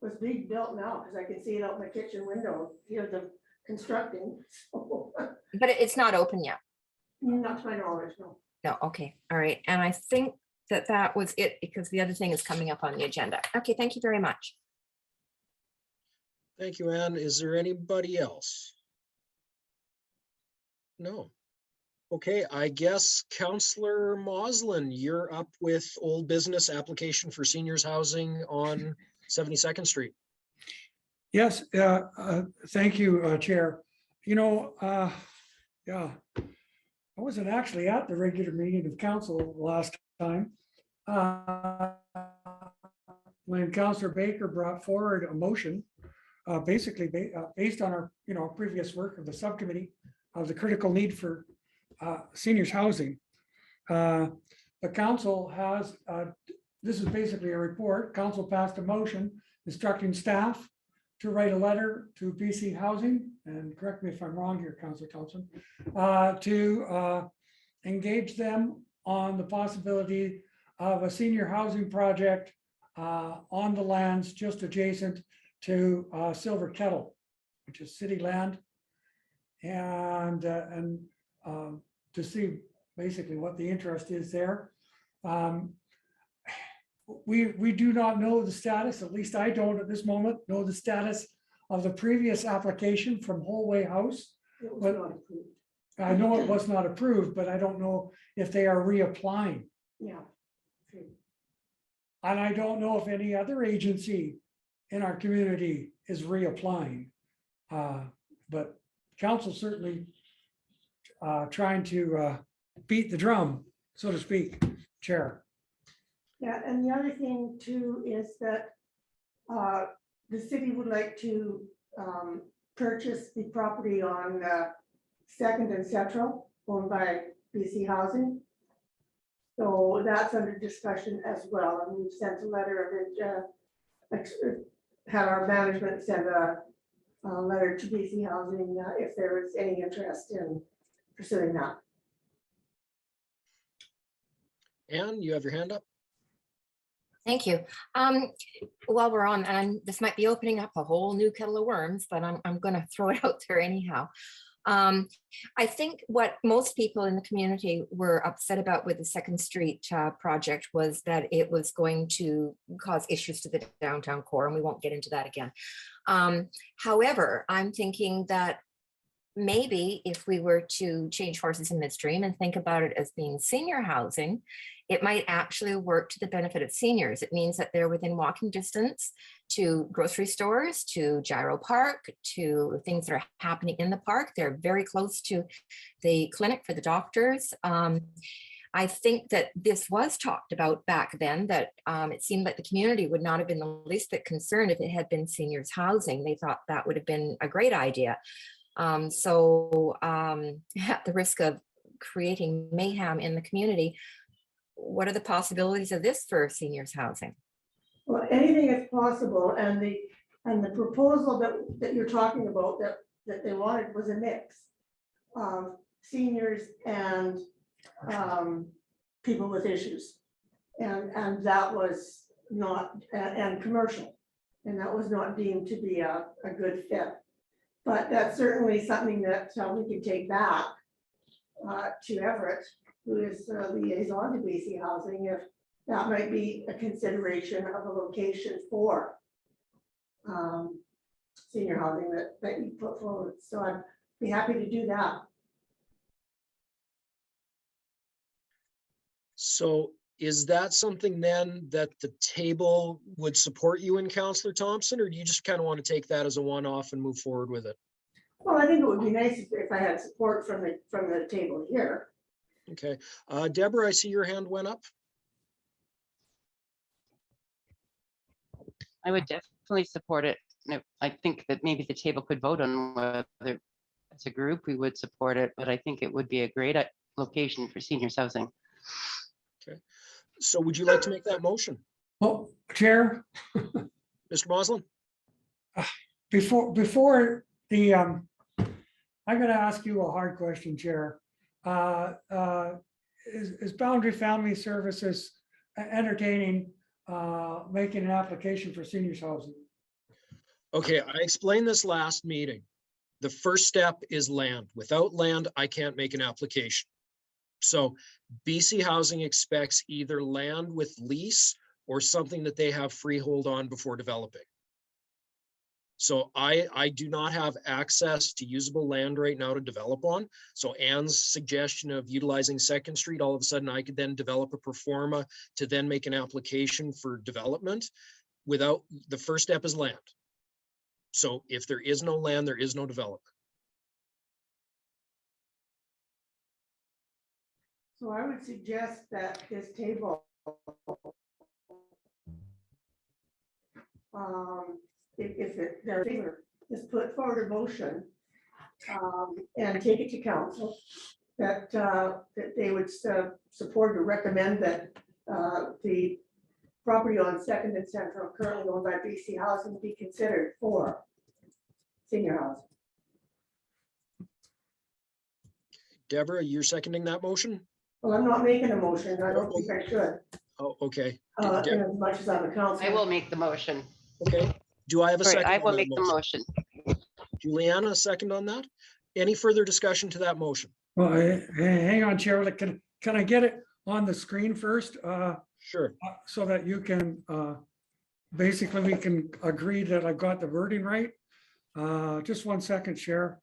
It's being built now, because I can see it out my kitchen window, hear them constructing. But it's not open yet. Not to my knowledge, no. No, okay, all right. And I think that was it, because the other thing is coming up on the agenda. Okay, thank you very much. Thank you, Anne. Is there anybody else? No. Okay, I guess Councillor Moslin, you're up with old business application for seniors housing on 72nd Street. Yes, thank you, Chair. You know, yeah, I wasn't actually at the regular meeting of council last time. When Councillor Baker brought forward a motion, basically based on our, previous work of the subcommittee of the critical need for seniors housing. The council has, this is basically a report. Council passed a motion instructing staff to write a letter to BC Housing, and correct me if I'm wrong here, Councillor Thompson, to engage them on the possibility of a senior housing project on the lands just adjacent to Silver Kettle, which is city land, and to see basically what the interest is there. We do not know the status, at least I don't at this moment, know the status of the previous application from Holway House. It was But not approved. I know it was not approved, but I don't know if they are reapplying. Yeah. True. And I don't know if any other agency in our community is reapplying. But council certainly trying to beat the drum, so to speak, Chair. Yeah, and the other thing too is that the city would like to purchase the property on 2nd and Central, owned by BC Housing. So that's under discussion as well, and we've sent a letter of had our management send a letter to BC Housing if there is any interest in pursuing that. Anne, you have your hand up. Thank you. While we're on, and this might be opening up a whole new kettle of worms, but I'm going to throw it out there anyhow. I think what most people in the community were upset about with the 2nd Street project was that it was going to cause issues to the downtown core, and we won't get into that again. However, I'm thinking that maybe if we were to change horses in midstream and think about it as being senior housing, it might actually work to the benefit of seniors. It means that they're within walking distance to grocery stores, to Gyro Park, to things that are happening in the park. They're very close to the clinic for the doctors. I think that this was talked about back then, that it seemed like the community would not have been the least bit concerned if it had been seniors housing. They thought that would have been a great idea. At the risk of creating mayhem in the community, what are the possibilities of this for seniors housing? Well, anything is possible, and the proposal that you're talking about that they wanted was a mix of seniors and people with issues. And that was not, and commercial, and that was not deemed to be a good fit. But that's certainly something that we could take back to Everett, who is the liaison to BC Housing, if that might be a consideration of a location for senior housing that you put forward. So I'd be happy to do that. So is that something then that the table would support you in, Councillor Thompson, or do you just kind of want to take that as a one-off and move forward with it? Well, I think it would be nice if I had support from the table here. Okay. Deborah, I see your hand went up. I would definitely support it. I think that maybe the table could vote on whether as a group we would support it, but I think it would be a great location for seniors housing. Okay. So would you like to make that motion? Well, Chair, Mr. Moslin? before the, I'm going to ask you a hard question, Chair. Is Boundary Family Services entertaining making an application for seniors housing? Okay, I explained this last meeting. The first step is land. Without land, I can't make an application. So BC Housing expects either land with lease or something that they have freehold on before developing. So I do not have access to usable land right now to develop on. So Anne's suggestion of utilizing 2nd Street, all of a sudden I could then develop a pro forma to then make an application for development. Without, the first step is land. So if there is no land, there is no development. So I would suggest that this table, if they're in favor, is put forward a motion and take it to council that they would support or recommend that the property on 2nd and Central currently owned by BC Housing be considered for senior housing. Deborah, you're seconding that motion? Well, I'm not making a motion. I don't think I should. Oh, okay. In as much as I'm a council. I will make the motion. Okay. Do I have a Sorry, second? I will make the motion. Juliana, a second on that? Any further discussion to that motion? Well, hang on, Chair. Can I get it on the screen first? Sure. So that you can, basically we can agree that I've got the wording right. Just 1 second, Chair.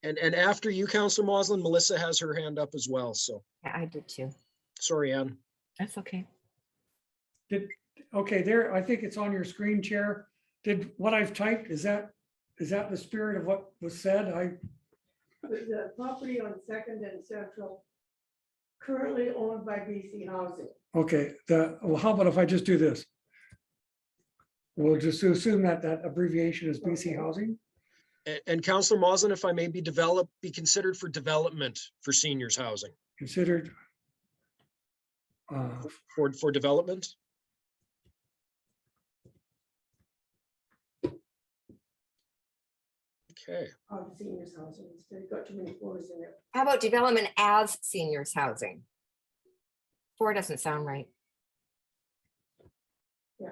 And after you, Councillor Moslin, Melissa has her hand up as well, so. Yeah, I did too. Sorry, Anne. That's okay. Okay, there, I think it's on your screen, Chair. Did what I've typed, is that the spirit of what was said? The property on 2nd and Central currently owned by BC Housing. Okay, well, how about if I just do this? We'll just assume that abbreviation is BC Housing. And Councillor Moslin, if I may be considered for development for seniors housing. Considered for development. Okay. Seniors housing, instead got too many floors in there. How about development as seniors housing? 4 doesn't sound right. Yeah.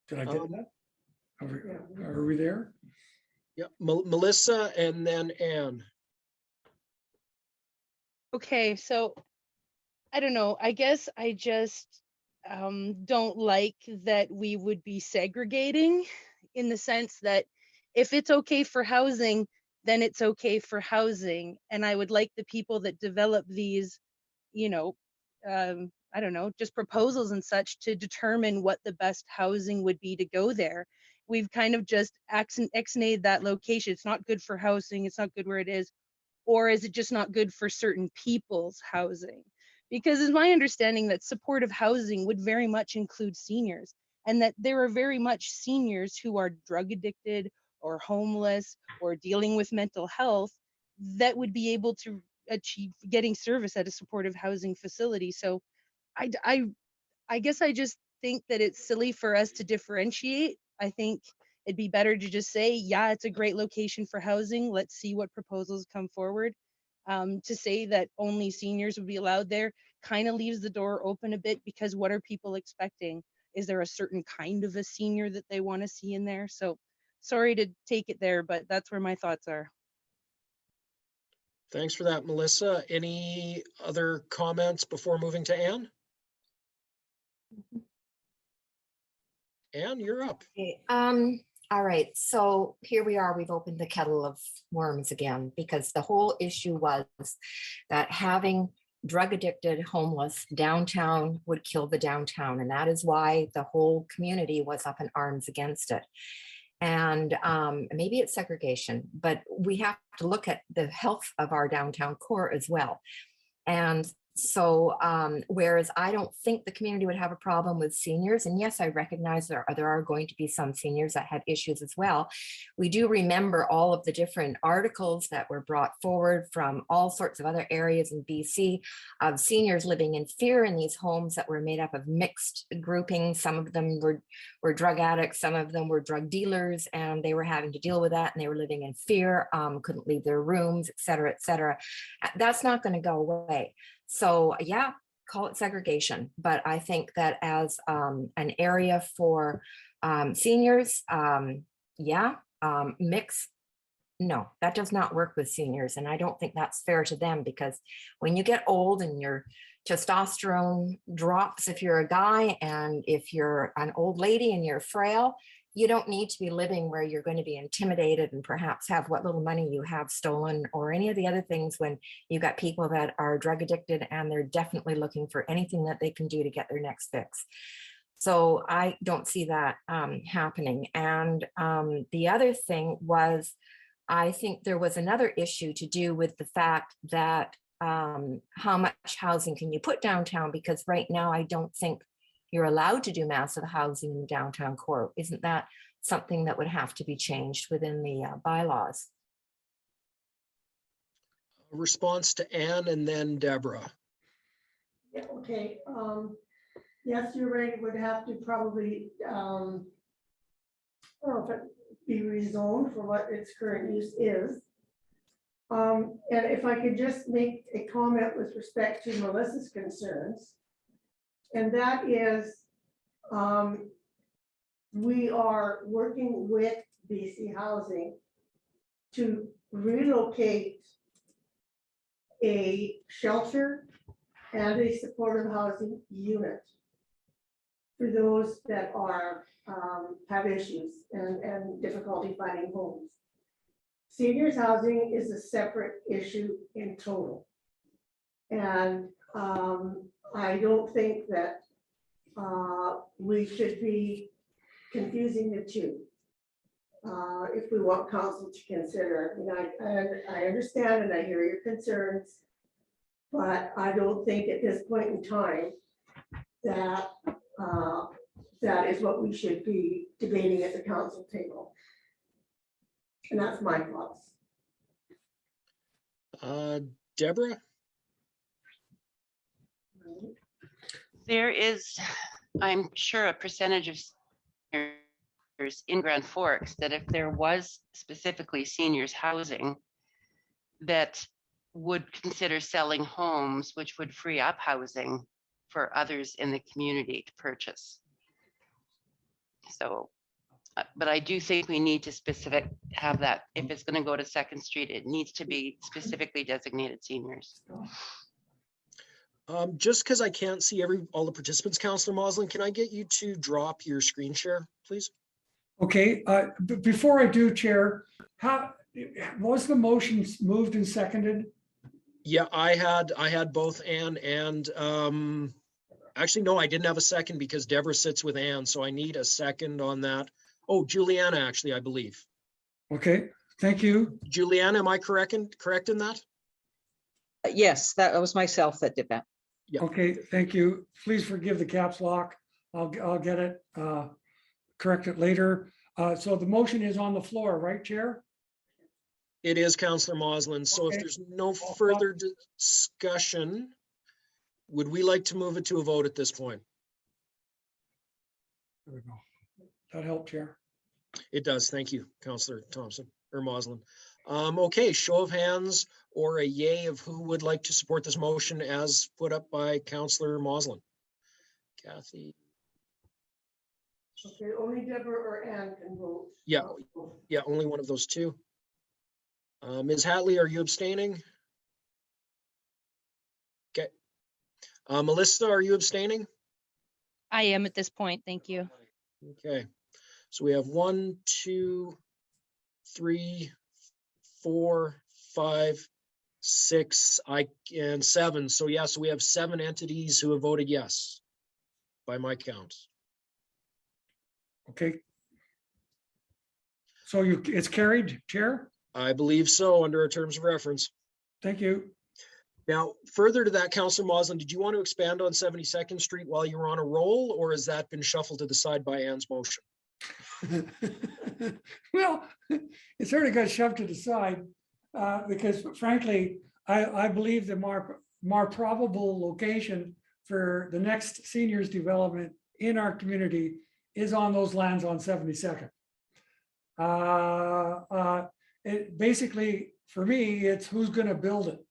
Did I get that? Are we there? Yeah, Melissa and then Anne. Okay, so I don't know. I guess I just don't like that we would be segregating, in the sense that if it's okay for housing, then it's okay for housing. And I would like the people that develop these, you know, I don't know, just proposals and such to determine what the best housing would be to go there. we've kind of just ex-nayed that location. It's not good for housing. It's not good where it is. Or is it just not good for certain people's housing? Because it's my understanding that supportive housing would very much include seniors, and that there are very much seniors who are drug addicted or homeless or dealing with mental health that would be able to achieve getting service at a supportive housing facility. So I guess I just think that it's silly for us to differentiate. I think it'd be better to just say, yeah, it's a great location for housing. Let's see what proposals come forward. To say that only seniors would be allowed there kind of leaves the door open a bit, because what are people expecting? Is there a certain kind of a senior that they want to see in there? So sorry to take it there, but that's where my thoughts are. Thanks for that, Melissa. Any other comments before moving to Anne? Anne, you're up. Okay, all right, so here we are, we've opened the kettle of worms again, because the whole issue was that having drug addicted homeless downtown would kill the downtown. And that is why the whole community was up in arms against it. And maybe it's segregation, but we have to look at the health of our downtown core as well. And so whereas I don't think the community would have a problem with seniors, and yes, I recognize there are going to be some seniors that have issues as well. We do remember all of the different articles that were brought forward from all sorts of other areas in BC of seniors living in fear in these homes that were made up of mixed groupings. Some of them were drug addicts, some of them were drug dealers, and they were having to deal with that, and they were living in fear, couldn't leave their rooms, et cetera, et cetera. That's not going to go away. So yeah, call it segregation. But I think that as an area for seniors, mix, no, that does not work with seniors. And I don't think that's fair to them, because when you get old and your testosterone drops if you're a guy, and if you're an old lady and you're frail, you don't need to be living where you're going to be intimidated and perhaps have what little money you have stolen or any of the other things, when you've got people that are drug addicted and they're definitely looking for anything that they can do to get their next fix. So I don't see that happening. And the other thing was, I think there was another issue to do with the fact that how much housing can you put downtown? Because right now, I don't think you're allowed to do massive housing in the downtown core. Isn't that something that would have to be changed within the bylaws? A response to Anne and then Deborah. Yeah, okay. Yes, you're right. It would have to probably, I don't know if it be rezoned for what its current use is. And if I could just make a comment with respect to Melissa's concerns. And that is, we are working with BC Housing to relocate a shelter and a supportive housing unit for those that are have issues and difficulty finding homes. Seniors housing is a separate issue in total. And I don't think that we should be confusing the two. If we want council to consider, I understand and I hear your concerns, but I don't think at this point in time that that is what we should be debating at the council table. And that's my thoughts. Deborah? There is, I'm sure, a percentage of seniors in Grand Forks that if there was specifically seniors housing, that would consider selling homes, which would free up housing for others in the community to purchase. So, but I do think we need to have that. If it's going to go to Second Street, it needs to be specifically designated seniors. Just because I can't see all the participants, Councillor Moslin, can I get you to drop your screen share, please? Okay, before I do, Chair, how was the motion moved and seconded? Yeah, I had both Anne and actually no, I didn't have a second because Deborah sits with Anne, so I need a second on that. Oh, Juliana, actually, I believe. Okay, thank you. Juliana, am I correct in that? Yes, that was myself that did that. Yeah. Okay, thank you. Please forgive the caps lock. I'll get it, correct it later. So the motion is on the floor, right, Chair? It is, Councillor Moslin. So Okay. if there's no further discussion, would we like to move it to a vote at this point? There we go. That helped, Chair. It does. Thank you, Councillor Thompson or Moslin. Okay, show of hands or a yay of who would like to support this motion as put up by Councillor Moslin. Kathy. Okay, only Deborah or Ann can vote. Yeah, yeah, only one of those two. Ms. Hatley, are you abstaining? Okay. Melissa, are you abstaining? I am at this point. Thank you. Okay. So we have 1, 2, 3, 4, 5, 6, and 7. So yeah, so we have 7 entities who have voted yes by my count. Okay. So it's carried, Chair? I believe so, under our terms of reference. Thank you. Now, further to that, Councillor Moslin, did you want to expand on 72nd Street while you were on a roll, or has that been shuffled to the side by Ann's motion? Well, it sort of got shoved to the side because frankly, I believe the more probable location for the next seniors development in our community is on those lands on 72nd. It basically, for me, it's who's going to build it.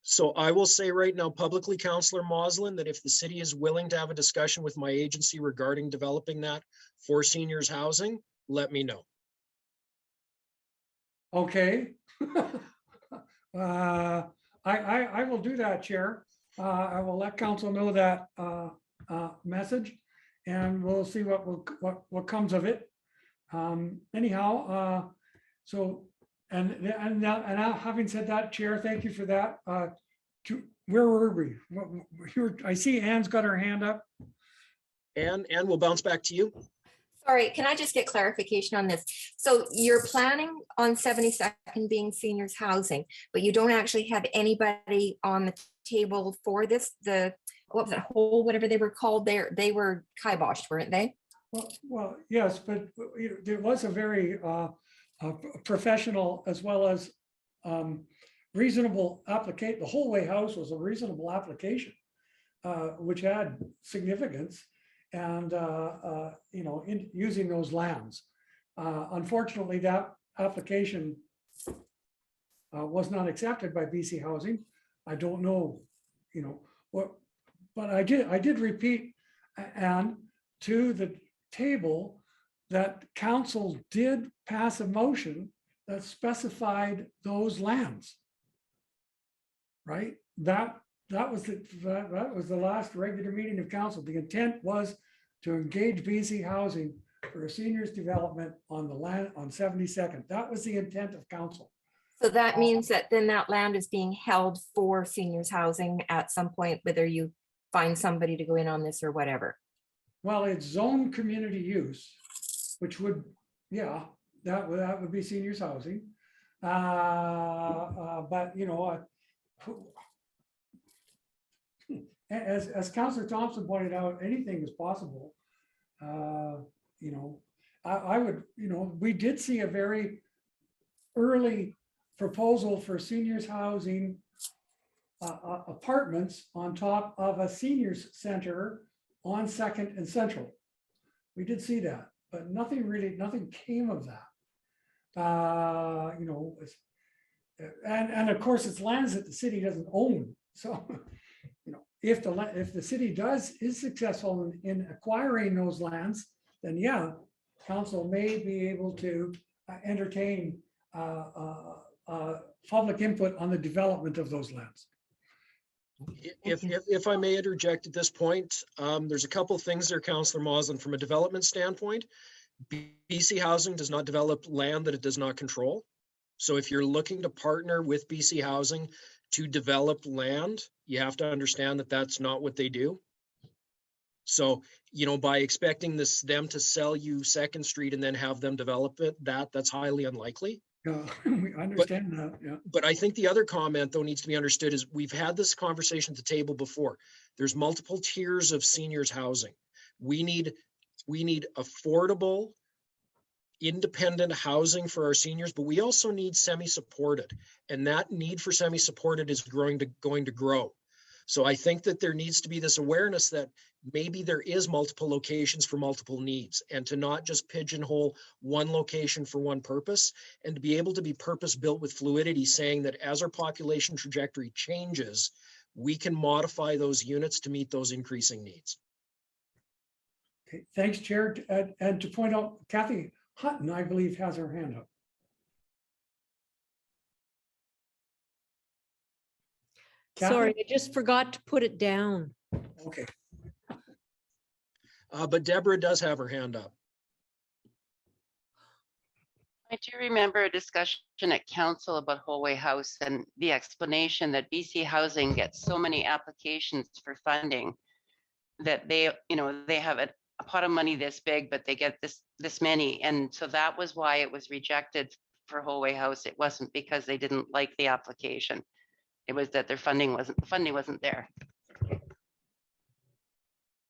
So I will say right now publicly, Councillor Moslin, that if the city is willing to have a discussion with my agency regarding developing that for seniors housing, let me know. Okay. I will do that, Chair. I will let council know that message, and we'll see what comes of it. Anyhow, so and now having said that, Chair, thank you for that. Where were we? I see Ann's got her hand up. Ann, we'll bounce back to you. Sorry, can I just get clarification on this? So you're planning on 72nd being seniors housing, but you don't actually have anybody on the table for this, what was it, whole, whatever they were called there, they were kiboshed, weren't they? Well, yes, but there was a very professional as well as reasonable application. The whole way house was a reasonable application, which had significance. And, in using those lands. Unfortunately, that application was not accepted by BC Housing. I don't know, what, but I did repeat, and to the table that council did pass a motion that specified those lands. Right? That was the last regular meeting of council. The intent was to engage BC Housing for a seniors development on the land on 72nd. That was the intent of council. So that means that then that land is being held for seniors housing at some point, whether you find somebody to go in on this or whatever. Well, it's zone community use, which would, yeah, that would be seniors housing. But as Councillor Thompson pointed out, anything is possible. I would, we did see a very early proposal for seniors housing apartments on top of a seniors center on 2nd and Central. We did see that, but nothing came of that. And of course it's lands that the city doesn't own. So, if the city is successful in acquiring those lands, then yeah, council may be able to entertain public input on the development of those lands. If I may interject at this point, there's a couple things there, Councillor Moslin, from a development standpoint. BC Housing does not develop land that it does not control. So if you're looking to partner with BC Housing to develop land, you have to understand that that's not what they do. So, you know, by expecting them to sell you Second Street and then have them develop it, that's highly unlikely. Yeah, we understand that, yeah. But I think the other comment though needs to be understood is we've had this conversation at the table before. There's multiple tiers of seniors housing. We need affordable, independent housing for our seniors, but we also need semi-supported, and that need for semi-supported is going to grow. So I think that there needs to be this awareness that maybe there is multiple locations for multiple needs, and to not just pigeonhole one location for one purpose, and to be able to be purpose-built with fluidity, saying that as our population trajectory changes, we can modify those units to meet those increasing needs. Okay, thanks, Chair. And to point out, Kathy Hutton, I believe, has her hand up. Kathy? Sorry, I just forgot to put it down. Okay. But Deborah does have her hand up. I do remember a discussion at council about Holway House and the explanation that BC Housing gets so many applications for funding that they have a pot of money this big, but they get this many. And so that was why it was rejected for Holway House. It wasn't because they didn't like the application. It was that their funding wasn't there.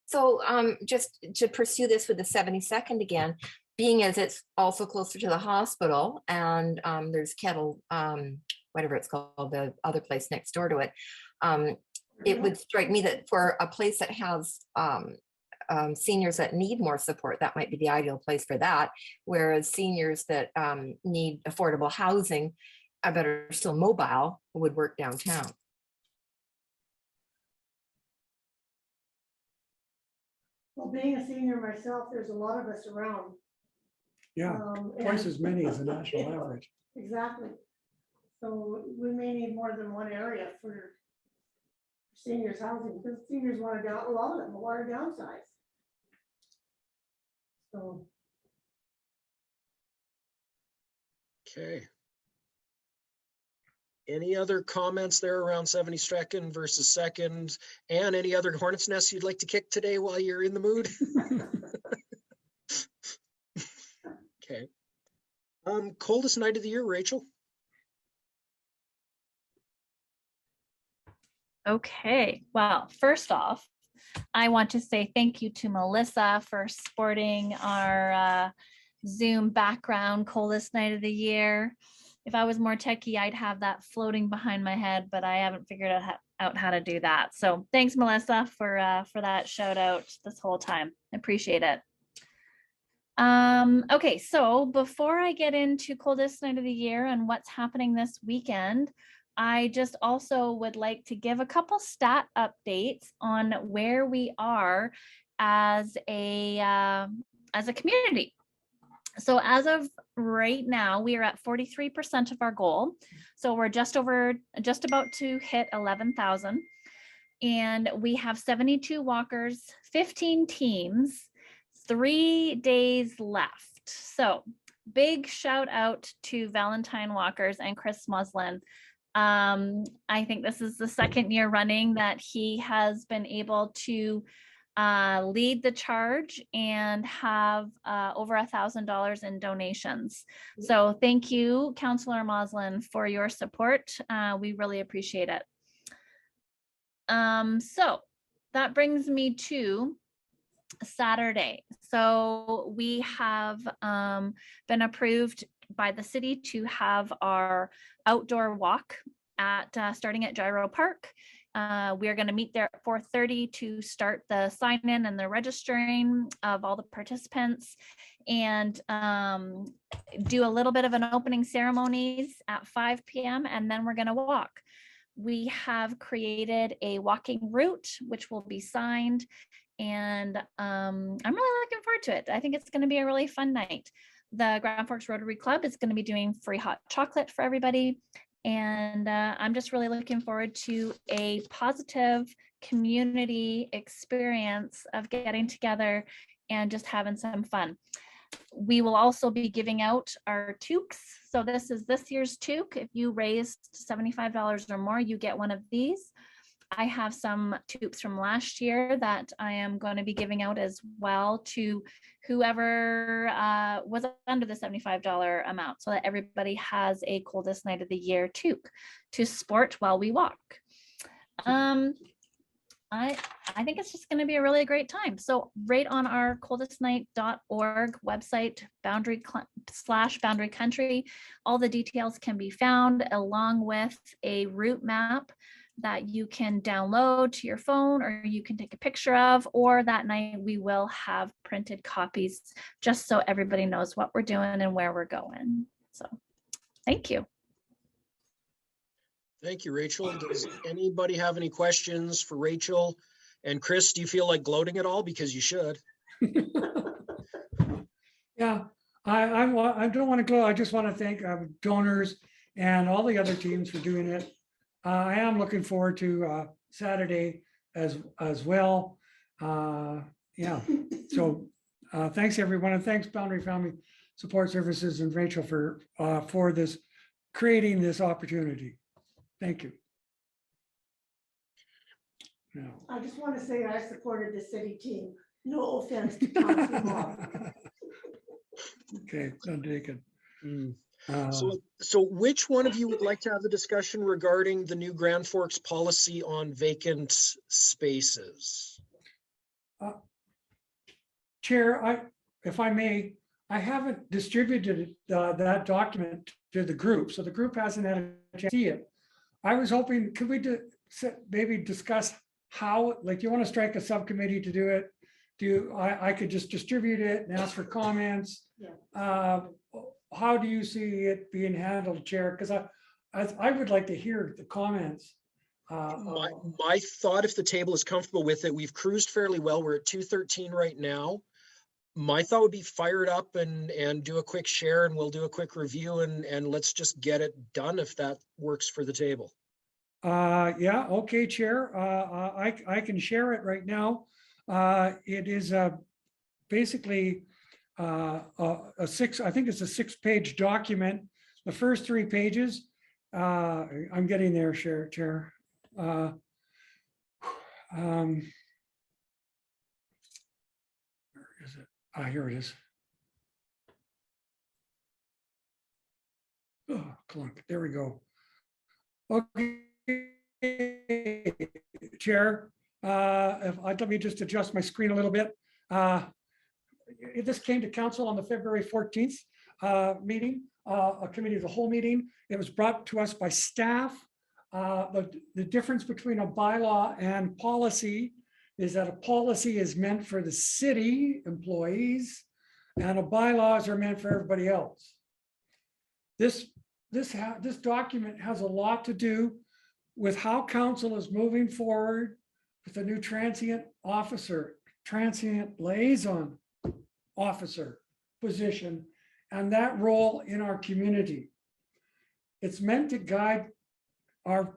So just to pursue this with the 72nd again, being as it's also closer to the hospital and there's Kettle, whatever it's called, the other place next door to it, it would strike me that for a place that has seniors that need more support, that might be the ideal place for that. Whereas seniors that need affordable housing, but are still mobile, would work downtown. Well, being a senior myself, there's a lot of us around. Yeah, twice as many as the national average. Exactly. So we may need more than one area for seniors housing, because seniors want to a lot of them want to downsize. So. Okay. Any other comments there around 72nd versus Second, and any other hornet's nests you'd like to kick today while you're in the mood? Okay. Coldest night of the year, Rachel? Okay, well, first off, I want to say thank you to Melissa for sporting our Zoom background, coldest night of the year. If I was more techie, I'd have that floating behind my head, but I haven't figured out how to do that. So thanks, Melissa, for that shout out this whole time. Appreciate it. Okay, so before I get into coldest night of the year and what's happening this weekend, I just also would like to give a couple stat updates on where we are as a community. So as of right now, we are at 43% of our goal. So we're just about to hit 11,000. And we have 72 walkers, 15 teams, 3 days left. So big shout out to Valentine Walkers and Chris Muslin. I think this is the second year running that he has been able to lead the charge and have over $1,000 in donations. So thank you, Councillor Moslin, for your support. We really appreciate it. So that brings me to Saturday. So we have been approved by the city to have our outdoor walk at starting at Gyro Park. We are going to meet there at 4:30 to start the sign-in and the registering of all the participants, and do a little bit of an opening ceremonies at 5 p.m. and then we're going to walk. We have created a walking route, which will be signed, and I'm really looking forward to it. I think it's going to be a really fun night. The Grand Forks Rotary Club is going to be doing free hot chocolate for everybody. And I'm just really looking forward to a positive community experience of getting together and just having some fun. We will also be giving out our toques. So this is this year's toque. If you raised $75 or more, you get one of these. I have some tubes from last year that I am going to be giving out as well to whoever was under the $75 amount, so that everybody has a coldest night of the year toque to sport while we walk. I think it's just going to be a really great time. So right on our coldestnight.org website, /boundary country, all the details can be found along with a route map that you can download to your phone or you can take a picture of, or that night we will have printed copies just so everybody knows what we're doing and where we're going. So thank you. Thank you, Rachel. Does anybody have any questions for Rachel? And Chris, do you feel like gloating at all? Because you should. Yeah, I don't want to gloat. I just want to thank donors and all the other teams for doing it. I am looking forward to Saturday as well. Yeah, so thanks everyone, and thanks Boundary Family Support Services and Rachel for this, creating this opportunity. Thank you. No. I just want to say I supported the city team. No offense to Councilor Moore. Okay, done taken. So which one of you would like to have the discussion regarding the new Grand Forks policy on vacant spaces? Chair, if I may, I haven't distributed that document to the group, so the group hasn't had a chance to see it. I was hoping, could we maybe discuss how, like, you want to strike a subcommittee to do it? I could just distribute it and ask for comments? Yeah. How do you see it being handled, Chair? Because I would like to hear the comments. My thought, if the table is comfortable with it, we've cruised fairly well. We're at 213 right now. My thought would be fire it up and do a quick share, and we'll do a quick review, and let's just get it done if that works for the table. Yeah, okay, Chair. I can share it right now. It is basically I think it's a 6-page document. The first 3 pages, I'm getting there, Chair. Where is it? Here it is. Oh, clunk. There we go. Okay, Chair. Let me just adjust my screen a little bit. This came to council on the February 14th meeting, a committee of the whole meeting. It was brought to us by staff. The difference between a bylaw and policy is that a policy is meant for the city employees and a bylaws are meant for everybody else. This document has a lot to do with how council is moving forward with the new transient liaison officer position and that role in our community. It's meant to guide our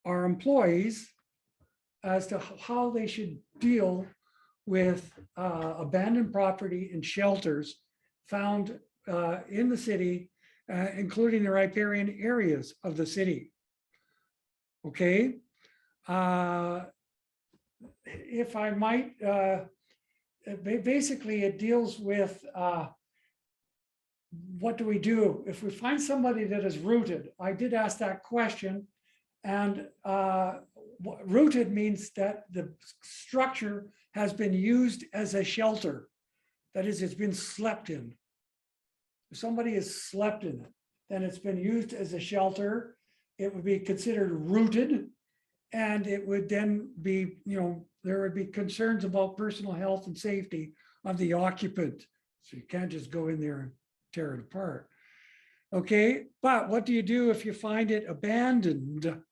employees as to how they should deal with abandoned property and shelters found in the city, including the riparian areas of the city. Okay. If I might, basically it deals with what do we do if we find somebody that is rooted? I did ask that question, and rooted means that the structure has been used as a shelter. That is, it's been slept in. If somebody has slept in it, then it's been used as a shelter. It would be considered rooted, and it would then be, there would be concerns about personal health and safety of the occupant. So you can't just go in there and tear it apart. Okay, but what do you do if you find it abandoned?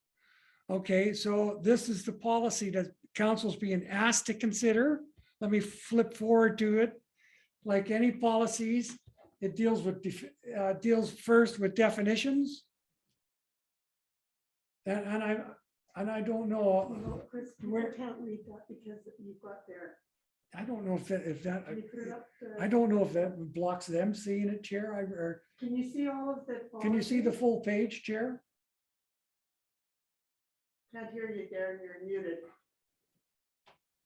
Okay, so this is the policy that council's being asked to consider. Let me flip forward to it. Like any policies, it deals first with definitions. And I don't know. Chris, where can't read that because you've got there. I don't know I don't know if that blocks them seeing it, Chair. Can you see all of the? Can you see the full page, Chair? Can't hear you, Darren, you're muted.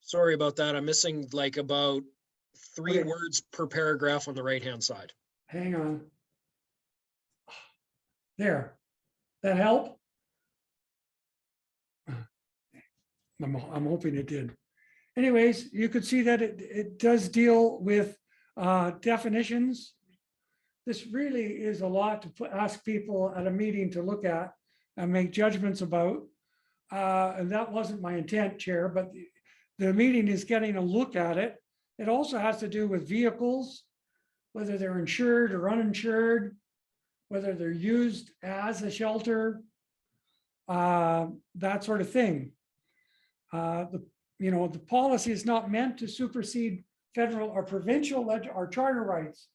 Sorry about that. I'm missing like about 3 Okay. words per paragraph on the right-hand side. Hang on. There. That help? I'm hoping it did. Anyways, you could see that it does deal with definitions. This really is a lot to ask people at a meeting to look at and make judgments about. And that wasn't my intent, Chair, but the meeting is getting a look at it. It also has to do with vehicles, whether they're insured or uninsured, whether they're used as a shelter, that sort of thing. The policy is not meant to supersede federal or provincial or charter rights,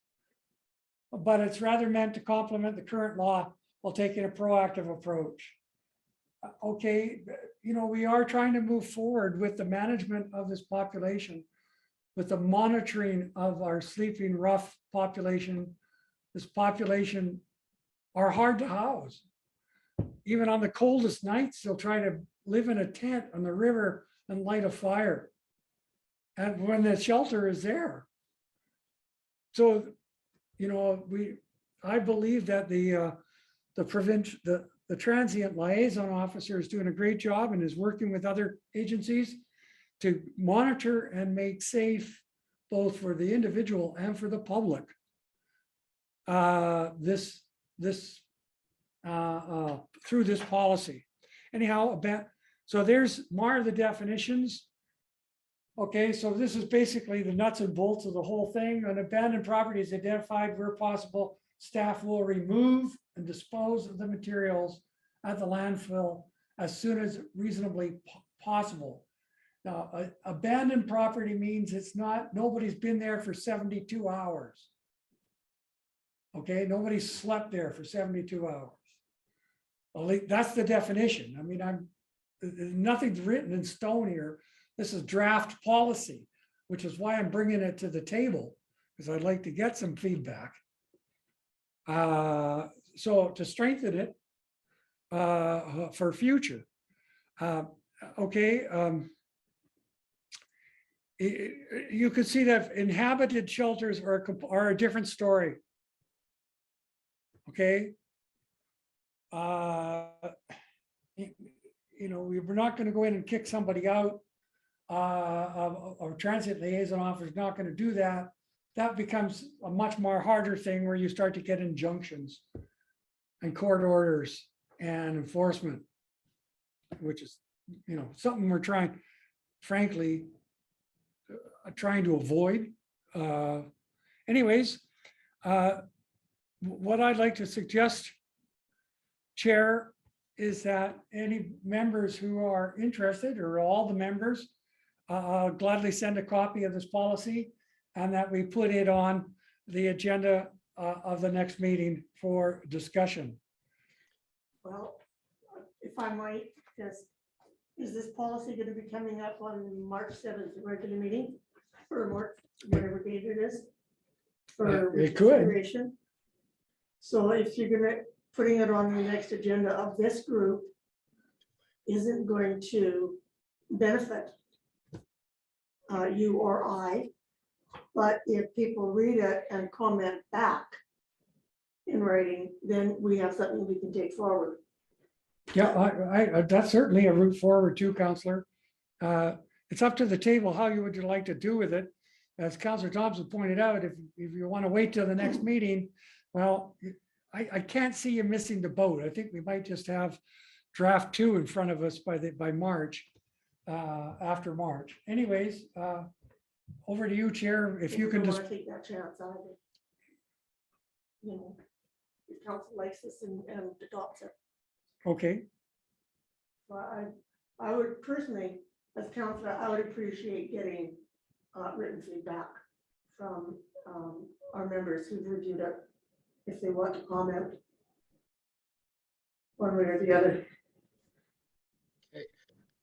but it's rather meant to complement the current law while taking a proactive approach. Okay, we are trying to move forward with the management of this population, with the monitoring of our sleeping rough population. This population are hard to house. Even on the coldest nights, they'll try to live in a tent on the river and light a fire. And when the shelter is there. So, I believe that the transient liaison officer is doing a great job and is working with other agencies to monitor and make safe, both for the individual and for the public, through this policy. Anyhow, so there's more of the definitions. Okay, so this is basically the nuts and bolts of the whole thing. An abandoned property is identified where possible. Staff will remove and dispose of the materials at the landfill as soon as reasonably possible. Now, abandoned property means nobody's been there for 72 hours. Okay, nobody slept there for 72 hours. Well, that's the definition. I mean, nothing's written in stone here. This is draft policy, which is why I'm bringing it to the table, because I'd like to get some feedback. So to strengthen it for future. You could see that inhabited shelters are a different story. Okay. We're not going to go in and kick somebody out. Or transit liaison officer is not going to do that. That becomes a much more harder thing where you start to get injunctions and court orders and enforcement, which is, something we're trying to avoid. Anyways, what I'd like to suggest, Chair, is that any members who are interested, or all the members, gladly send a copy of this policy, and that we put it on the agenda of the next meeting for discussion. Well, if I might, is this policy going to be coming up on March 7th, regular meeting, or March, whatever date it is? It could. So if you're going to putting it on the next agenda of this group isn't going to benefit you or I, but if people read it and comment back in writing, then we have something we can take forward. Yeah, that's certainly a route forward too, Councillor. It's up to the table how you would like to do with it. As Councillor Thompson pointed out, if you want to wait till the next meeting, well, I can't see you missing the boat. I think we might just have draft 2 in front of us by March, after March. Anyways, over to you, Chair. If you can just take that chance, if council likes this and adopts it. Okay. Well, I would personally, as councillor, I would appreciate getting written feedback from our members who've reviewed it, if they want to comment one way or the other.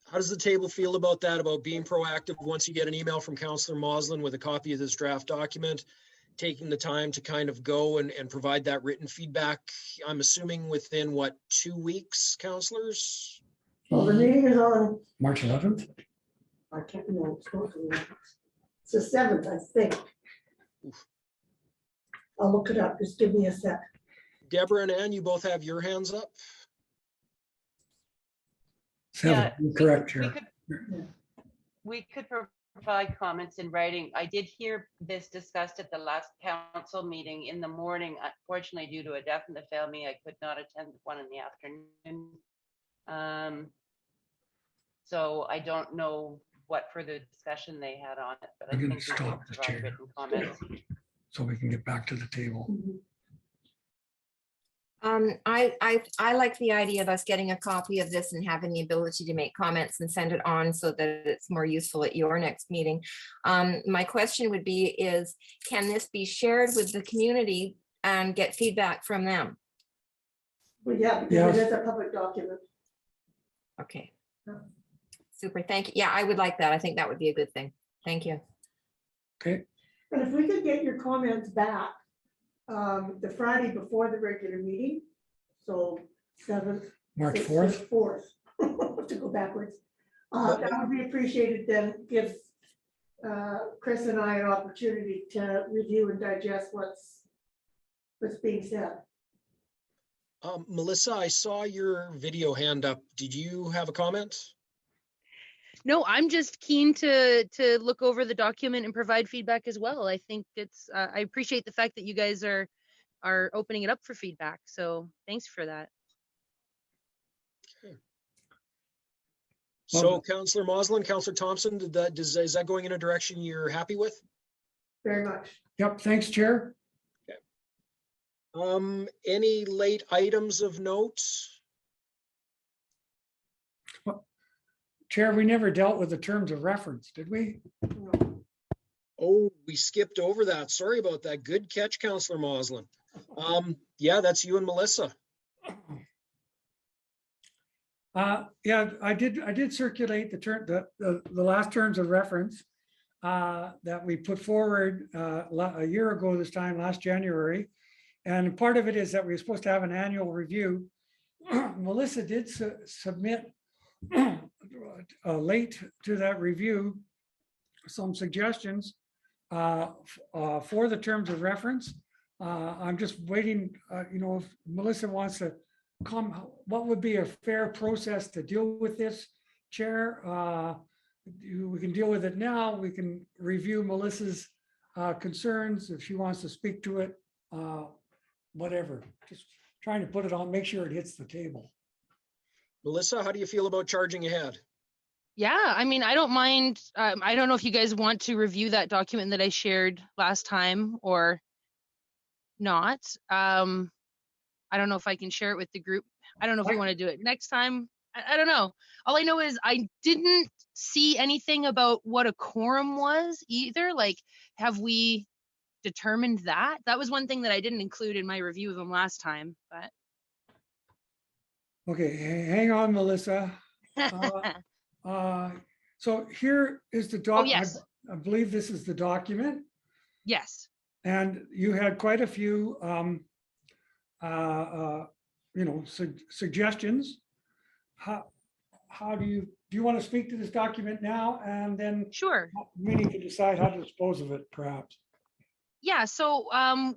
How does the table feel about that, about being proactive once you get an email from Councillor Moslin with a copy of this draft document, taking the time to kind of go and provide that written feedback? I'm assuming within 2 weeks, councillors? Well, the meeting is on, March 11th. I can't know, it's the 7th, I think. I'll look it up, just give me a sec. Deborah and Ann, you both have your hands up. 7th, you're correct, Chair. We could provide comments in writing. I did hear this discussed at the last council meeting in the morning. Unfortunately, due to a death in the family, I could not attend one in the afternoon. So I don't know what further discussion they had on it, but I I'm think going we to could stop the provide chair written comments. so we can get back to the table. I like the idea of us getting a copy of this and having the ability to make comments and send it on so that it's more useful at your next meeting. My question would be is, can this be shared with the community and get feedback from them? Well, yeah, because it is a public document. Okay. Super, thank you. Yeah, I would like that. I think that would be a good thing. Thank you. Okay. And if we could get your comments back the Friday before the regular meeting, so 7th, March 6th, 4th. 4th, to go backwards, that would be appreciated. Then gives Chris and I an opportunity to review and digest what's being said. Melissa, I saw your video hand up. Did you have a comment? No, I'm just keen to look over the document and provide feedback as well. I think it's I appreciate the fact that you guys are opening it up for feedback. So thanks for that. Okay. So Councillor Moslin, Councillor Thompson, is that going in a direction you're happy with? Very much. Yep, thanks, Chair. Okay. Any late items of note? Chair, we never dealt with the terms of reference, did we? Oh, we skipped over that. Sorry about that. Good catch, Councillor Moslin. Yeah, that's you and Melissa. Yeah, I did circulate the last terms of reference that we put forward a year ago this time, last January. And part of it is that we're supposed to have an annual review. Melissa did submit late to that review some suggestions for the terms of reference. I'm just waiting, if Melissa wants to come, what would be a fair process to deal with this, Chair? We can deal with it now. We can review Melissa's concerns if she wants to speak to it, whatever. Just trying to put it on, make sure it hits the table. Melissa, how do you feel about charging ahead? Yeah, I mean, I don't mind. I don't know if you guys want to review that document that I shared last time or not. I don't know if I can share it with the group. I don't know if you want to do it next time. I don't know. All I know is I didn't see anything about what a quorum was either. Like, have we determined that? That was one thing that I didn't include in my review of them last time, but. Okay, hang on, Melissa. So here is the doc. Oh, yes. I believe this is the document. Yes. And you had quite a few, suggestions. How do you want to speak to this document now, and then sure, meeting can decide how to dispose of it, perhaps. Yeah. So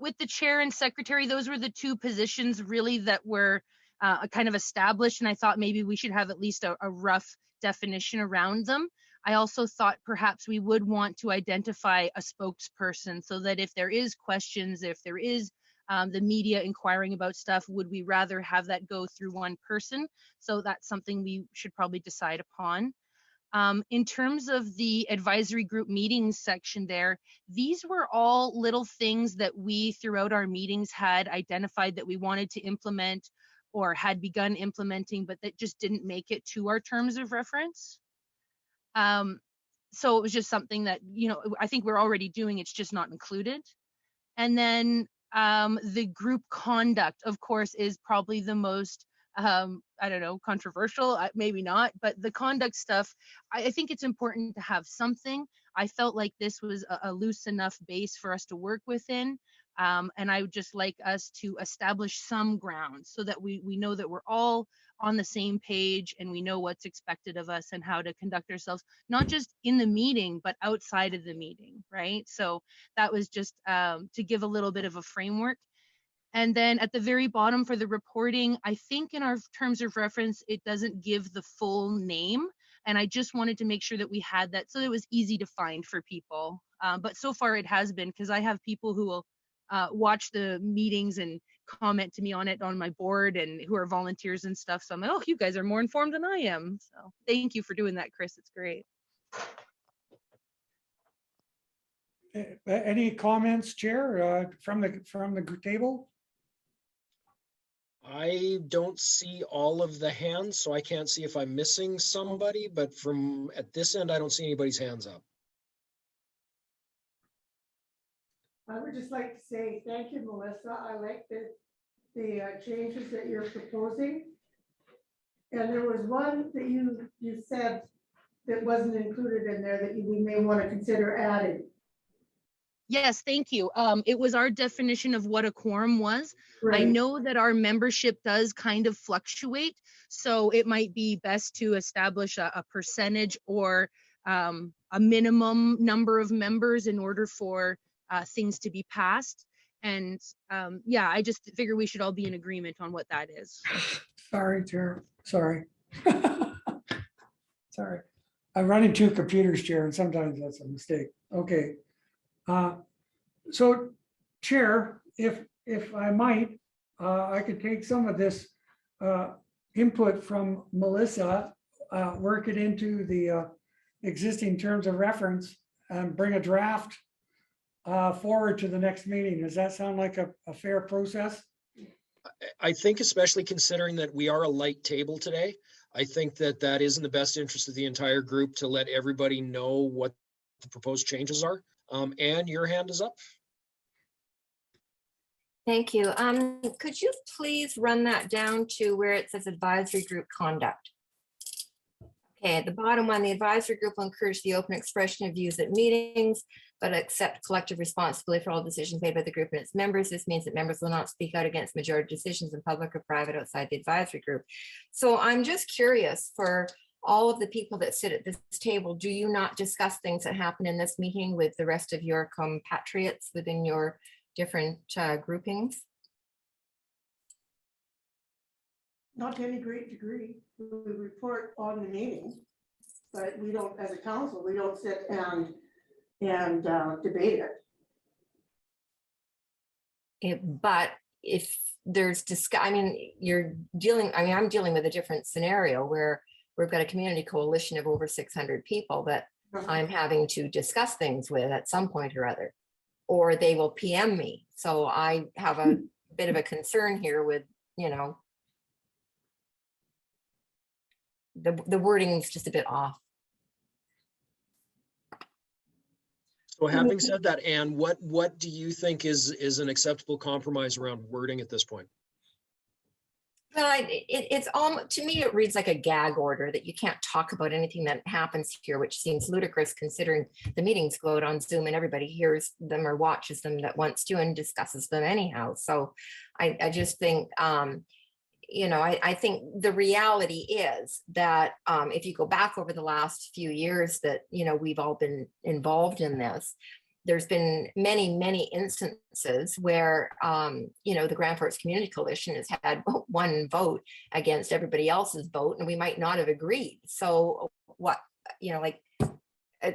with the chair and secretary, those were the two positions really that were kind of established, and I thought maybe we should have at least a rough definition around them. I also thought perhaps we would want to identify a spokesperson so that if there is questions, if there is the media inquiring about stuff, would we rather have that go through one person? So that's something we should probably decide upon. In terms of the advisory group meetings section there, these were all little things that we throughout our meetings had identified that we wanted to implement or had begun implementing, but that just didn't make it to our terms of reference. So it was just something that, I think we're already doing, it's just not included. And then the group conduct, of course, is probably the most, controversial, maybe not, but the conduct stuff, I think it's important to have something. I felt like this was a loose enough base for us to work within. And I would just like us to establish some grounds so that we know that we're all on the same page and we know what's expected of us and how to conduct ourselves, not just in the meeting, but outside of the meeting, right? So that was just to give a little bit of a framework. And then at the very bottom for the reporting, I think in our terms of reference, it doesn't give the full name. And I just wanted to make sure that we had that so it was easy to find for people. But so far it has been, because I have people who will watch the meetings and comment to me on it on my board and who are volunteers and stuff. So I'm like, oh, you guys are more informed than I am. So thank you for doing that, Chris. It's great. Any comments, Chair, from the table? I don't see all of the hands, so I can't see if I'm missing somebody, but from at this end, I don't see anybody's hands up. I would just like to say thank you, Melissa. I like the changes that you're proposing. And there was one that you said that wasn't included in there that we may want to consider adding. Yes, thank you. It was our definition of what a quorum was. Right. I know that our membership does kind of fluctuate, so it might be best to establish a percentage or a minimum number of members in order for things to be passed. And yeah, I just figure we should all be in agreement on what that is. Sorry, Chair. Sorry. Sorry. I'm running two computers, Chair, and sometimes that's a mistake. Okay. So, Chair, if I might, I could take some of this input from Melissa, work it into the existing terms of reference and bring a draft forward to the next meeting. Does that sound like a fair process? I think especially considering that we are a light table today, I think that that is in the best interest of the entire group to let everybody know what the proposed changes are. Anne, your hand is up. Thank you. Could you please run that down to where it says advisory group conduct? Okay, at the bottom one, the advisory group will encourage the open expression of views at meetings, but accept collective responsibility for all decisions made by the group and its members. This means that members will not speak out against majority decisions in public or private outside the advisory group. So I'm just curious, for all of the people that sit at this table, do you not discuss things that happen in this meeting with the rest of your compatriots within your different groupings? Not to any great degree. We report on the meeting, but we don't, as a council, we don't sit and debate it. But if there's I mean, I'm dealing with a different scenario where we've got a community coalition of over 600 people that I'm having to discuss things with at some point or other, or they will PM me. So I have a bit of a concern here with, you know, the wording is just a bit off. So having said that, Anne, what do you think is an acceptable compromise around wording at this point? Well, it's almost, to me, it reads like a gag order that you can't talk about anything that happens here, which seems ludicrous considering the meetings go out on Zoom and everybody hears them or watches them that wants to and discusses them anyhow. So I just think, you know, I think the reality is that if you go back over the last few years that, you know, we've all been involved in this, there's been many instances where, you know, the Grand Forks Community Coalition has had one vote against everybody else's vote, and we might not have agreed. So what, you know, like,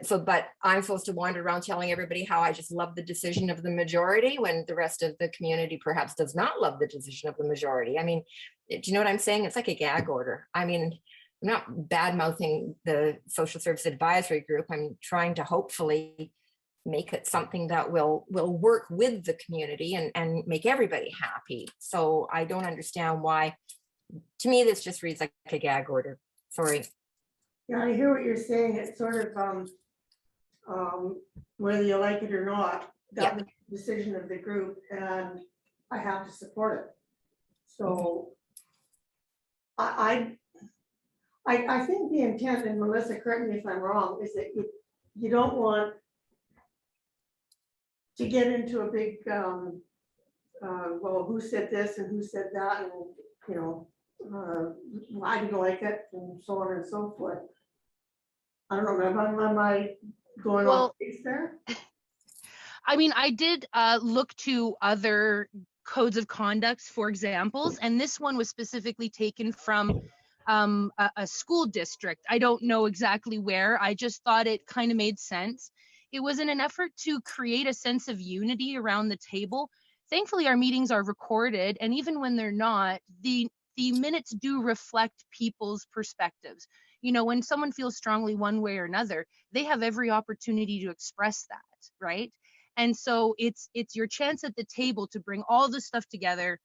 so, but I'm supposed to wander around telling everybody how I just love the decision of the majority when the rest of the community perhaps does not love the decision of the majority. I mean, do you know what I'm saying? It's like a gag order. I mean, I'm not bad mouthing the Social Service Advisory Group. I'm trying to hopefully make it something that will work with the community and make everybody happy. So I don't understand why, to me, this just reads like a gag order. Sorry. Yeah, I hear what you're saying. It's sort of whether you like it or not, that was the decision of the group, and I have to support it. So I think the intent, and Melissa, correct me if I'm wrong, is that you don't want to get into a big well, who said this and who said that, and you know, why do you like it, and so on and so forth. I don't know, am I going off base there? I mean, I did look to other codes of conducts for examples, and this one was specifically taken from a school district. I don't know exactly where. I just thought it kind of made sense. It was in an effort to create a sense of unity around the table. Thankfully, our meetings are recorded, and even when they're not, the minutes do reflect people's perspectives. You know, when someone feels strongly one way or another, they have every opportunity to express that, right? And so it's your chance at the table to bring all this stuff together.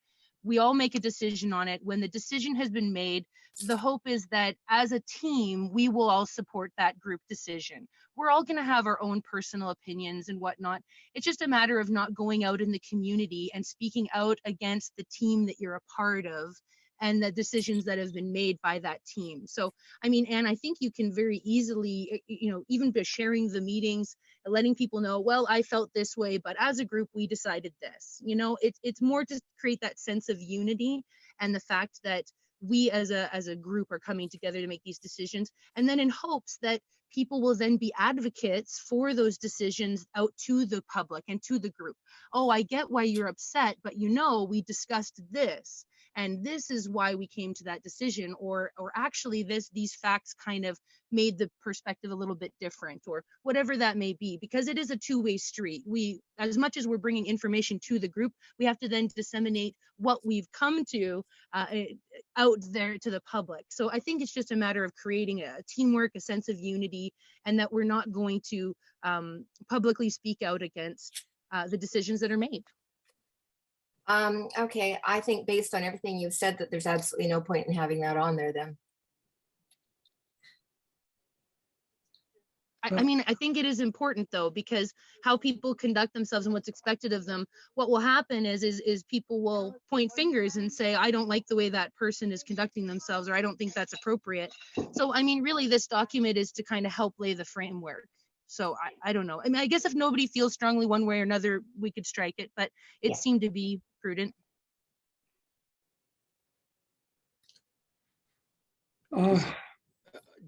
We all make a decision on it. When the decision has been made, the hope is that as a team, we will all support that group decision. We're all going to have our own personal opinions and whatnot. It's just a matter of not going out in the community and speaking out against the team that you're a part of and the decisions that have been made by that team. So, I mean, Anne, I think you can very easily, you know, even by sharing the meetings, letting people know, well, I felt this way, but as a group, we decided this. You know, it's more to create that sense of unity and the fact that we as a group are coming together to make these decisions, and then in hopes that people will then be advocates for those decisions out to the public and to the group. Oh, I get why you're upset, but you know, we discussed this, and this is why we came to that decision, or actually these facts kind of made the perspective a little bit different, or whatever that may be, because it is a two-way street. We, as much as we're bringing information to the group, we have to then disseminate what we've come to out there to the public. So I think it's just a matter of creating a teamwork, a sense of unity, and that we're not going to publicly speak out against the decisions that are made. Okay, I think based on everything you've said that there's absolutely no point in having that on there then. I mean, I think it is important though, because how people conduct themselves and what's expected of them, what will happen is people will point fingers and say, I don't like the way that person is conducting themselves, or I don't think that's appropriate. So, I mean, really this document is to kind of help lay the framework. So I don't know. I mean, I guess if nobody feels strongly one way or another, we could strike it, but it seemed to be prudent.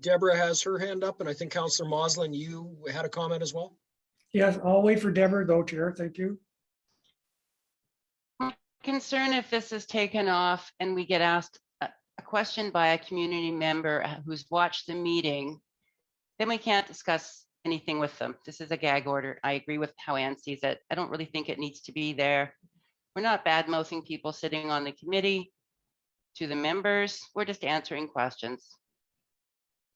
Deborah has her hand up, and I think Councillor Moslin, you had a comment as well. Yes, I'll wait for Deborah though, Chair. Thank you. Concern if this is taken off and we get asked a question by a community member who's watched the meeting, then we can't discuss anything with them. This is a gag order. I agree with how Ann sees it. I don't really think it needs to be there. We're not bad-mouthing people sitting on the committee to the members. We're just answering questions.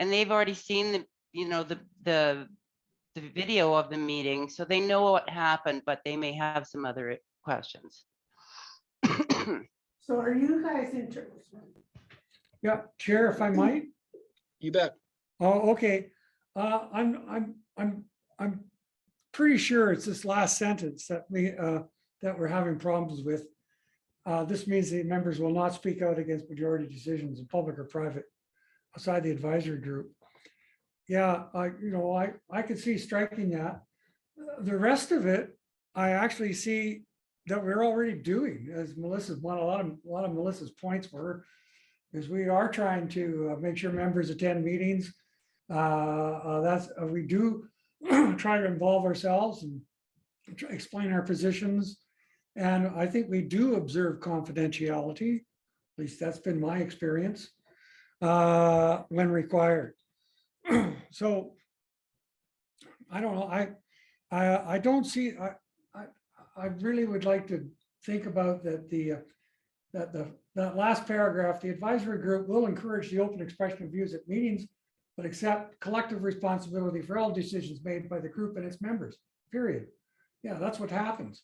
And they've already seen the, you know, the video of the meeting, so they know what happened, but they may have some other questions. So are you guys interested? Yeah, Chair, if I might. You bet. Oh, okay. I'm pretty sure it's this last sentence that we're having problems with. This means the members will not speak out against majority decisions in public or private outside the advisory group. Yeah, I could see striking that. The rest of it, I actually see that we're already doing, as Melissa's a lot of Melissa's points were, is we are trying to make sure members attend meetings. We do try to involve ourselves and explain our positions. And I think we do observe confidentiality. At least that's been my experience when required. So I don't know. I don't see. I really would like to think about that. That last paragraph. The advisory group will encourage the open expression of views at meetings, but accept collective responsibility for all decisions made by the group and its members. Period. Yeah, that's what happens.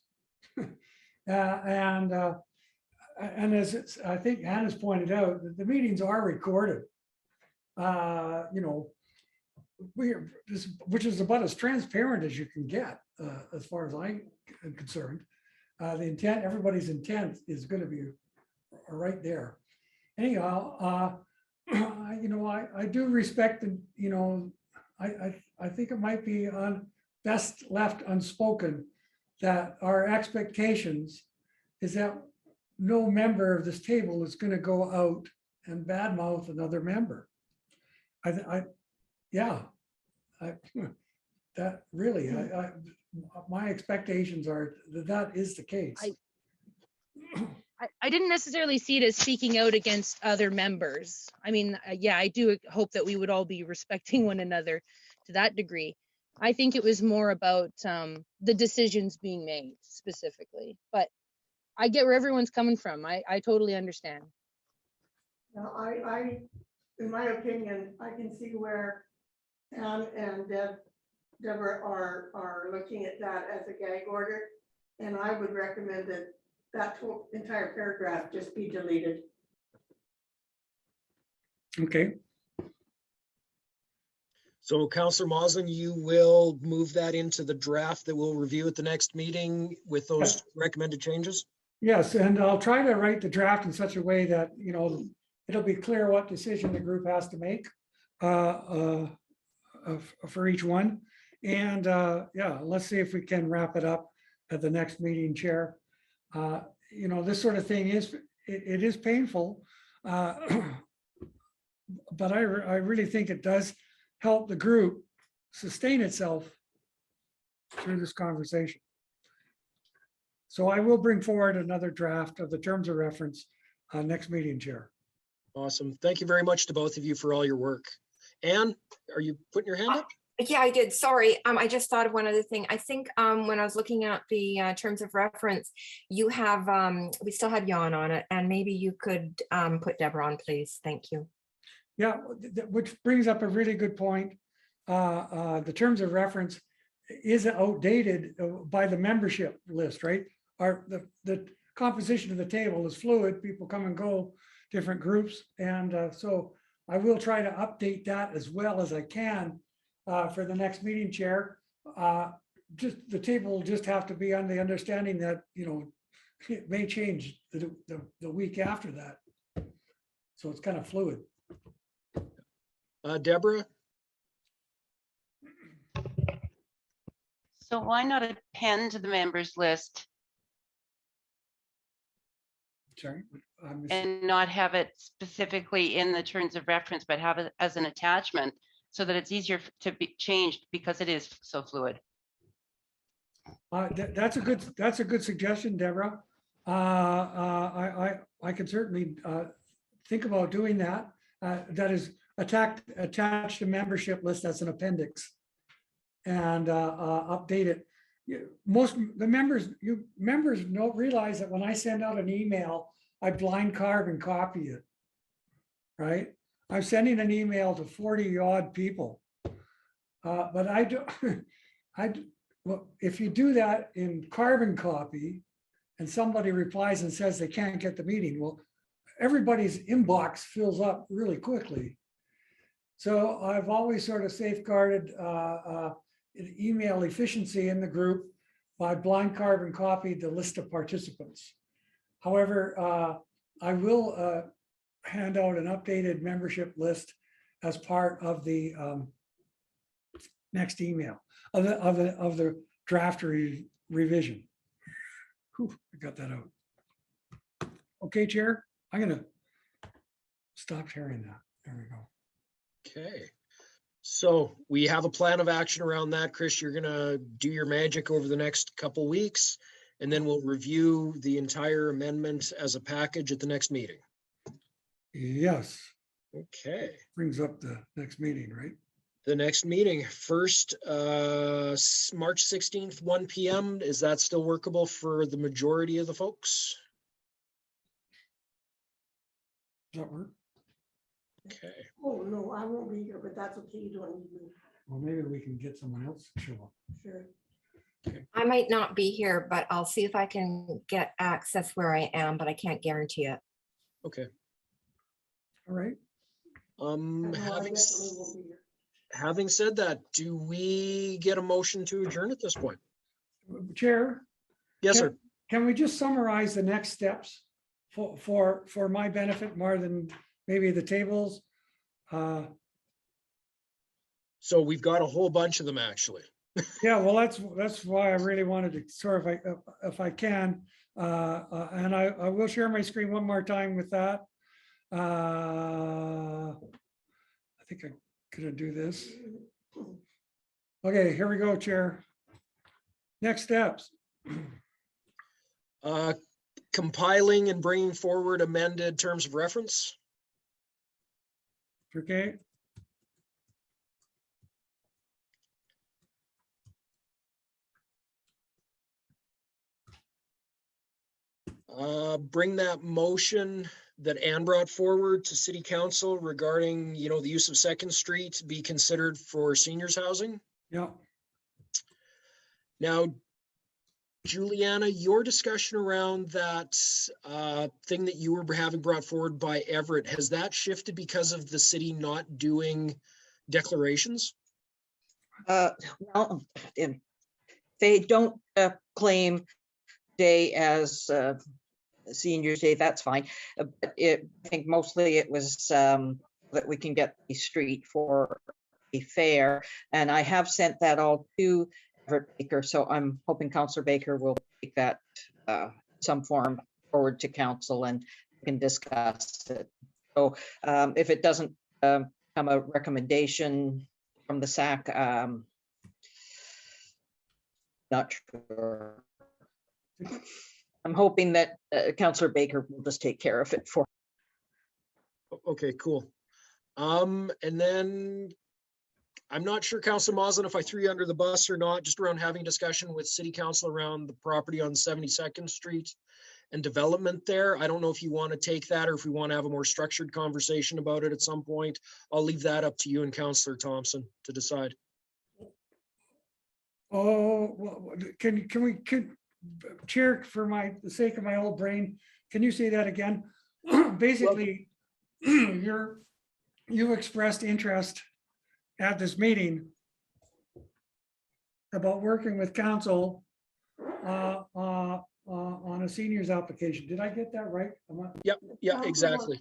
And as I think Anna's pointed out, the meetings are recorded. Which is about as transparent as you can get, as far as I am concerned. The intent, everybody's intent is going to be right there. Anyhow, I do respect the, I think it might be best left unspoken that our expectations is that no member of this table is going to go out and badmouth another member. Yeah, I, that really, my expectations are that is the case. I didn't necessarily see it as speaking out against other members. I mean, yeah, I do hope that we would all be respecting one another to that degree. I think it was more about the decisions being made specifically, but I get where everyone's coming from. I totally understand. Now, in my opinion, I can see where Anne and Deborah are looking at that as a gag order. And I would recommend that whole entire paragraph just be deleted. Okay. So Councillor Moslin, you will move that into the draft that we'll review at the next meeting with those recommended changes? Yes, and I'll try to write the draft in such a way that, you know, it'll be clear what decision the group has to make for each one. And yeah, let's see if we can wrap it up at the next meeting, Chair. You know, this sort of thing is, it is painful, but I really think it does help the group sustain itself through this conversation. So I will bring forward another draft of the terms of reference next meeting, Chair. Awesome. Thank you very much to both of you for all your work. Anne, are you putting your hand up? Yeah, I did. Sorry. I just thought of one other thing. I think when I was looking at the terms of reference, you have, we still have Jan on it, and maybe you could put Deborah on, please. Thank you. Yeah, which brings up a really good point. The terms of reference is outdated by the membership list, right? The composition of the table is fluid. People come and go, different groups. And so I will try to update that as well as I can for the next meeting, Chair. Just the table will just have to be on the understanding that, you know, it may change the week after that. So it's kind of fluid. Deborah? So why not append to the members list Sorry. and not have it specifically in the terms of reference, but have it as an attachment so that it's easier to be changed because it is so fluid? That's a good suggestion, Deborah. I can certainly think about doing that. That is attached to membership list as an appendix, and update it. Most the members don't realize that when I send out an email, I blind carve and copy it. Right? I'm sending an email to 40 odd people, but I do. Well, if you do that in carbon copy, and somebody replies and says they can't get the meeting, well, everybody's inbox fills up really quickly. So I've always sort of safeguarded email efficiency in the group by blind carbon copied the list of participants. However, I will hand out an updated membership list as part of the next email of the draft revision. Whew, I got that out. Okay, Chair, I'm gonna stop sharing that. There we go. Okay. So we have a plan of action around that. Chris, you're gonna do your magic over the next couple weeks, and then we'll review the entire amendment as a package at the next meeting. Yes. Okay. Brings up the next meeting, right? The next meeting, first, March 16th, 1 p.m. Is that still workable for the majority of the folks? Does that work? Okay. Oh, no, I won't be here, but that's okay. You don't need me. Well, maybe we can get someone else to show up. Sure. Okay. I might not be here, but I'll see if I can get access where I am, but I can't guarantee it. Okay. All right. Having said that, do we get a motion to adjourn at this point? Chair? Yes, sir. Can we just summarize the next steps for my benefit more than maybe the tables? So we've got a whole bunch of them, actually. Yeah, well, that's why I really wanted to sort of, if I can, and I will share my screen one more time with that. I think I'm gonna do this. Okay, here we go, Chair. Next steps. Compiling and bringing forward amended terms of reference. Okay. Bring that motion that Ann brought forward to City Council regarding, the use of Second Street be considered for seniors housing. Yeah. Now, Juliana, your discussion around that thing that you were having brought forward by Everett, has that shifted because of the city not doing declarations? Well, they don't claim day as Seniors Day, that's fine. But I think mostly it was that we can get the street for a fair. And I have sent that all to Everett Baker, so I'm hoping Councillor Baker will take that some form forward to council and can discuss it. So if it doesn't come a recommendation from the SAC, not sure. I'm hoping that Councillor Baker will just take care of it for. Okay, cool. And then I'm not sure, Councillor Moslin, if I threw you under the bus or not, just around having a discussion with City Council around the property on 72nd Street and development there. I don't know if you want to take that or if we want to have a more structured conversation about it at some point. I'll leave that up to you and Councillor Thompson to decide. Oh, well, can Chair, for the sake of my old brain, can you say that again? Basically, you expressed interest at this meeting about working with council on a seniors application. Did I get that right? Yep, yeah, exactly.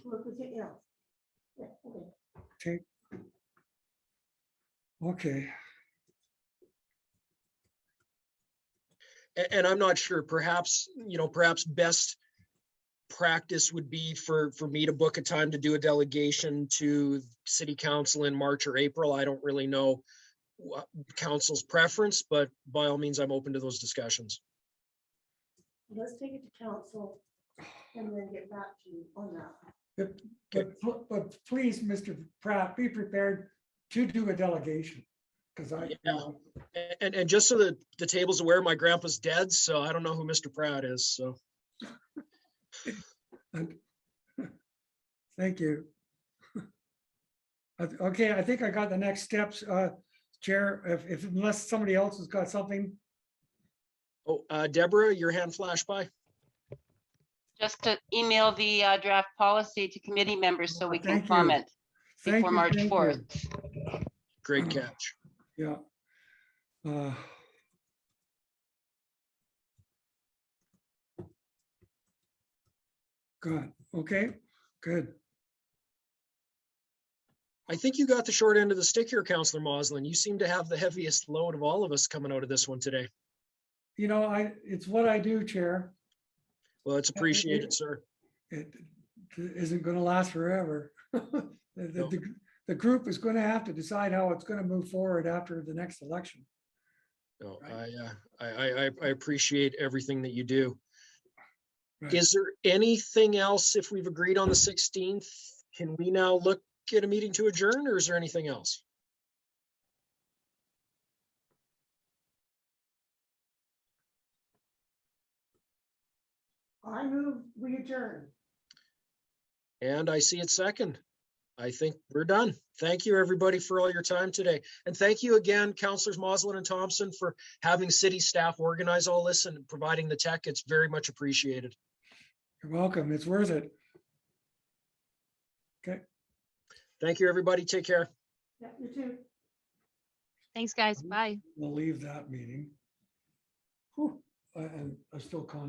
Okay. Okay. And I'm not sure, perhaps best practice would be for me to book a time to do a delegation to City Council in March or April. I don't really know what council's preference, but by all means, I'm open to those discussions. Let's take it to council and then get back to you on that. But please, Mr. Pratt, be prepared to do a delegation. And just so that the table's aware, my grandpa's dead, so I don't know who Mr. Pratt is, so. Thank you. Okay, I think I got the next steps, Chair, if unless somebody else has got something. Oh, Deborah, your hand flashed by. Just to email the draft policy to committee members so we can comment before March 4th. Great catch. Yeah. Good. Okay, good. I think you got the short end of the stick here, Councillor Moslin. You seem to have the heaviest load of all of us coming out of this one today. It's what I do, Chair. Well, it's appreciated, sir. It isn't going to last forever. The group is going to have to decide how it's going to move forward after the next election. No, right. I appreciate everything that you do. Right. Is there anything else, if we've agreed on the 16th, can we now look at a meeting to adjourn, or is there anything else? I move we adjourn. And I see it second. I think we're done. Thank you, everybody, for all your time today. And thank you again, Councillors Moslin and Thompson, for having city staff organize all this and providing the tech. It's very much appreciated. You're welcome. It's worth it. Okay. Thank you, everybody. Take care. Yeah, you too. Thanks, guys. Bye. We'll leave that meeting. Whew. And I still can't.